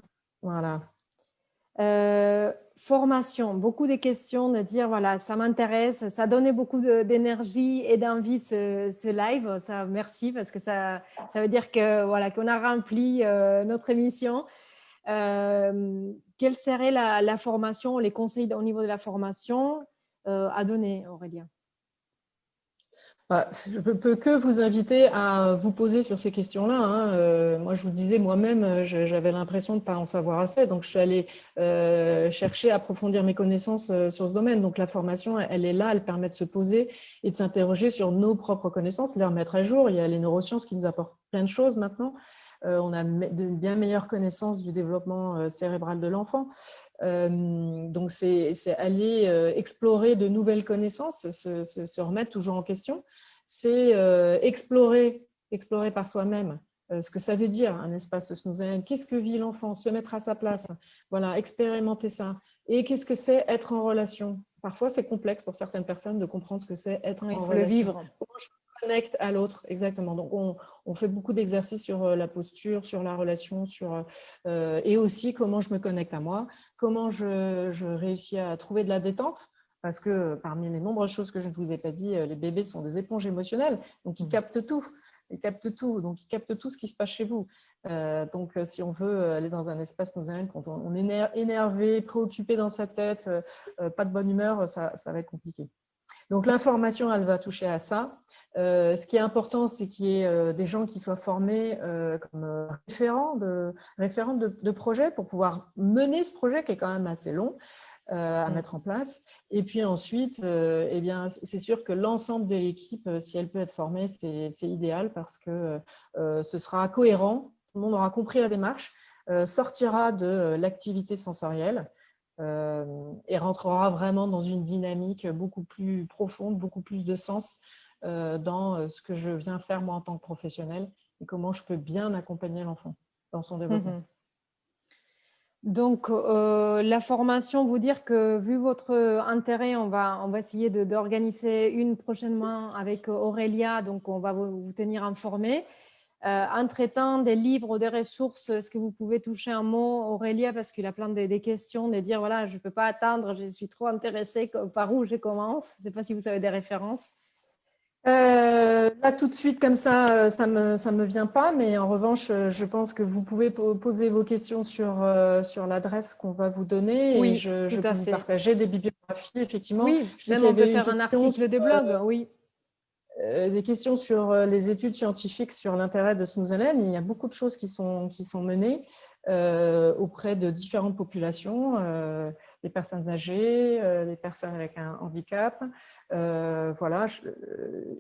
Formation, beaucoup de questions de dire voilà, ça m'intéresse, ça donnait beaucoup d'énergie et d'envie ce live. Ça, merci parce que ça veut dire que voilà qu'on a rempli notre émission. Quelle serait la formation, les conseils au niveau de la formation à donner, Aurélia? Je ne peux que vous inviter à vous poser sur ces questions-là. Hein. Moi, je vous disais, moi-même, j'avais l'impression de ne pas en savoir assez. Donc, je suis allée chercher à approfondir mes connaissances sur ce domaine. Donc, la formation, elle est là, elle permet de se poser et de s'interroger sur nos propres connaissances, les remettre à jour. Il y a les neurosciences qui nous apportent plein de choses maintenant. On a de bien meilleures connaissances du développement cérébral de l'enfant. Donc, c'est aller explorer de nouvelles connaissances, se remettre toujours en question. C'est explorer par soi-même ce que ça veut dire un espace snoozelen. Qu'est-ce que vit l'enfant? Se mettre à sa place. Voilà, expérimenter ça. Et qu'est-ce que c'est être en relation? Parfois, c'est complexe pour certaines personnes de comprendre ce que c'est être en relation. Il faut le vivre. Comment je me connecte à l'autre? Exactement. Donc, on fait beaucoup d'exercices sur la posture, sur la relation, et aussi comment je me connecte à moi. Comment je réussis à trouver de la détente, parce que parmi les nombreuses choses que je ne vous ai pas dit, les bébés sont des éponges émotionnelles, donc ils captent tout. Donc ils captent tout ce qui se passe chez vous. Donc si on veut aller dans un espace snoozelen, quand on est énervé, préoccupé dans sa tête, pas de bonne humeur, ça va être compliqué. Donc l'information, elle va toucher à ça. Ce qui est important, c'est qu'il y ait des gens qui soient formés comme référents de projets pour pouvoir mener ce projet qui est quand même assez long à mettre en place. Et puis ensuite, eh bien, c'est sûr que l'ensemble de l'équipe, si elle peut être formée, c'est idéal parce que ce sera cohérent, tout le monde aura compris la démarche, sortira de l'activité sensorielle et rentrera vraiment dans une dynamique beaucoup plus profonde, beaucoup plus de sens dans ce que je viens faire moi en tant que professionnelle et comment je peux bien accompagner l'enfant dans son développement. Donc, la formation, vous dire que vu votre intérêt, on va essayer d'organiser une prochainement avec Aurélia, donc on va vous tenir informé. En traitant des livres, des ressources, est-ce que vous pouvez toucher un mot, Aurélia, parce qu'il a plein de questions, de dire, voilà, je ne peux pas attendre, je suis trop intéressée, par où je commence? Je ne sais pas si vous avez des références. Là, tout de suite, comme ça me vient pas, mais en revanche, je pense que vous pouvez poser vos questions sur l'adresse qu'on va vous donner Oui, et je tout à peux vous fait. partager des bibliographies, effectivement. Oui, Je sais même qu'il y on peut avait une faire un question article de blog, oui. des questions sur les études scientifiques sur l'intérêt de snoozelen. Il y a beaucoup de choses qui sont menées auprès de différentes populations, les personnes âgées, les personnes avec un handicap. Voilà,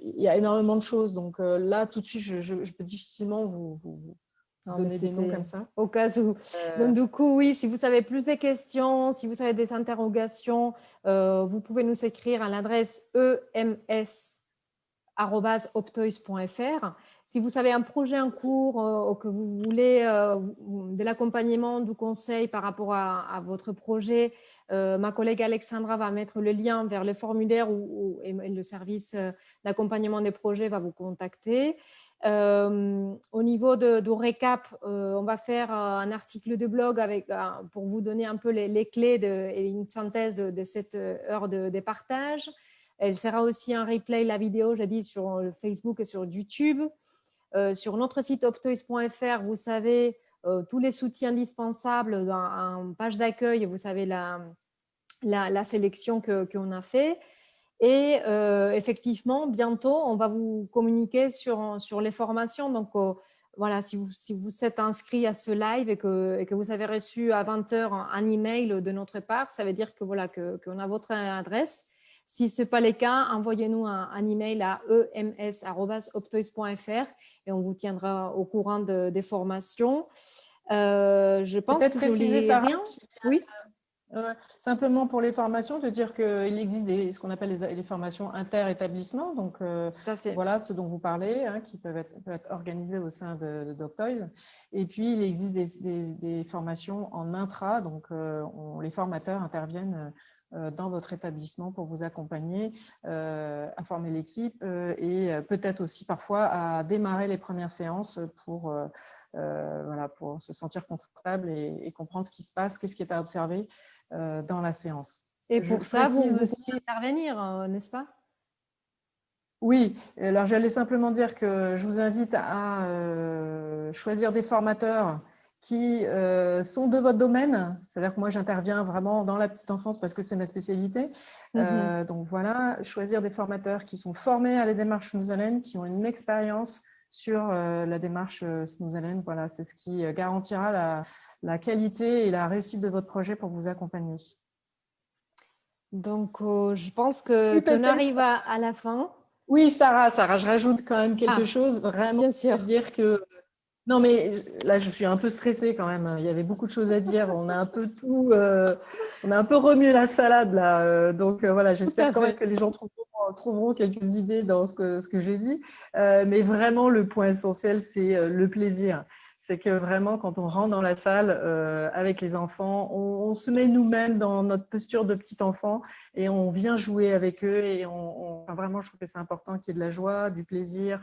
il y a énormément de choses. Donc là, tout de suite, je peux difficilement vous donner des noms comme ça. Au cas où. Donc, du coup, oui, si vous avez plus de questions, si vous avez des interrogations, vous pouvez nous écrire à l'adresse ems@optoys.fr. Si vous avez un projet en cours ou que vous voulez de l'accompagnement, du conseil par rapport à votre projet, ma collègue Alexandra va mettre le lien vers le formulaire et le service d'accompagnement des projets va vous contacter. Au niveau du récap, on va faire un article de blog pour vous donner un peu les clés et une synthèse de cette heure de partage. Elle sera aussi en replay, la vidéo, j'ai dit, sur Facebook et sur YouTube. Sur notre site optoys.fr, vous savez, tous les soutiens indispensables en page d'accueil, vous savez la sélection qu'on a fait. Et effectivement, bientôt, on va vous communiquer sur les formations. Donc, voilà, si vous êtes inscrit à ce live et que vous avez reçu à 20h un email de notre part, ça veut dire que voilà qu'on a votre adresse. Si ce n'est pas le cas, envoyez-nous un email à ems@optoys.fr et on vous tiendra au courant des formations. Je pense Peut-être que préciser, j'oublie Sarah, rien. Oui, simplement pour les formations, de dire qu'il existe ce qu'on appelle les formations inter-établissements, donc tout à fait. voilà ce dont vous parlez, hein, qui peuvent être organisées au sein d'Optoys. Et puis, il existe des formations en intra, donc les formateurs interviennent dans votre établissement pour vous accompagner, à former l'équipe et peut-être aussi parfois à démarrer les premières séances pour se sentir confortable et comprendre ce qui se passe, qu'est-ce qui est à observer dans la séance. Et Je pour ça, vous précise aussi, pouvez intervenir, n'est-ce pas? oui, alors j'allais simplement dire que je vous invite à choisir des formateurs qui sont de votre domaine. C'est-à-dire que moi, j'interviens vraiment dans la petite enfance parce que c'est ma spécialité. Donc voilà, choisir des formateurs qui sont formés à la démarche Snooze, qui ont une expérience sur la démarche Snooze. Voilà, c'est ce qui garantira la qualité et la réussite de votre projet pour vous accompagner. Donc, je pense qu'on Peut-être. arrive à la fin. Oui, Sarah, je rajoute quand même quelque Ah, chose. Vraiment, bien sûr. dire que… Non, mais là, je suis un peu stressée quand même. Il y avait beaucoup de choses à dire. On a un peu tout… on a un peu remué la salade, là. Donc, voilà, Tout j'espère à quand même fait. que les gens trouveront quelques idées dans ce que j'ai dit. Mais vraiment, le point essentiel, c'est le plaisir. C'est que vraiment, quand on rentre dans la salle avec les enfants, on se met nous-mêmes dans notre posture de petit enfant et on vient jouer avec eux. Et enfin, vraiment, je trouve que c'est important qu'il y ait de la joie, du plaisir,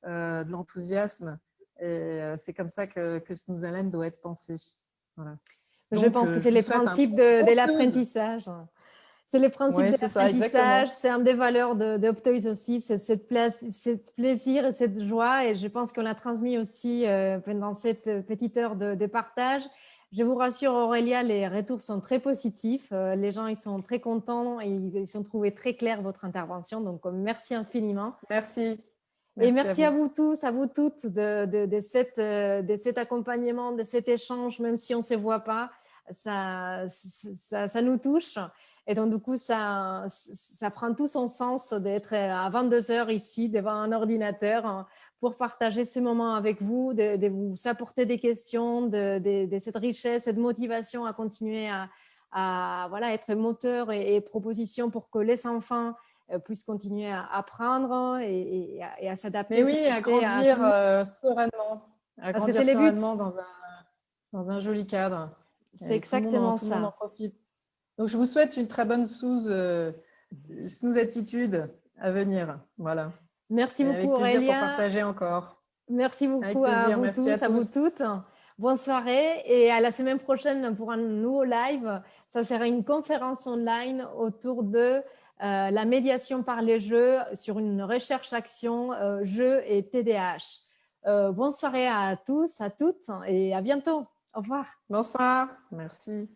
de l'enthousiasme. Et c'est comme ça que Snooze doit être pensé. Voilà. Je Donc, pense que c'est je vous les souhaite un principes bon de snooze. l'apprentissage. C'est le principe Oui, de c'est ça, l'apprentissage, exactement. c'est un des valeurs d'Optoys aussi, c'est cette plaisir et cette joie. Et je pense qu'on l'a transmis aussi pendant cette petite heure de partage. Je vous rassure, Aurélia, les retours sont très positifs. Les gens, ils sont très contents et ils ont trouvé très clair votre intervention. Donc, merci infiniment. Merci. Et Merci à merci à vous. vous tous, à vous toutes de cet accompagnement, de cet échange, même si on ne se voit pas, ça nous touche. Et donc, du coup, ça prend tout son sens d'être à 22 heures ici devant un ordinateur pour partager ce moment avec vous, de vous apporter des questions, de cette richesse, cette motivation à continuer à voilà, être moteur et proposition pour que les enfants puissent continuer à apprendre et à Mais s'adapter, oui, à s'ajuster à grandir tout. sereinement. À Parce que c'est grandir le but. sereinement dans un joli cadre. C'est Et exactement tout le monde en ça. profite. Donc, je vous souhaite une très bonne snooze attitude à venir. Voilà. Merci Et beaucoup, avec plaisir pour Aurélia. partager encore. Merci Avec beaucoup à plaisir. vous Merci à tous, à vous tous. toutes. Bonne soirée et à la semaine prochaine pour un nouveau live. Ça sera une conférence online autour de la médiation par les jeux sur une recherche-action jeux et TDAH. Bonne soirée à tous, à toutes et à bientôt. Au revoir. Bonsoir. Merci.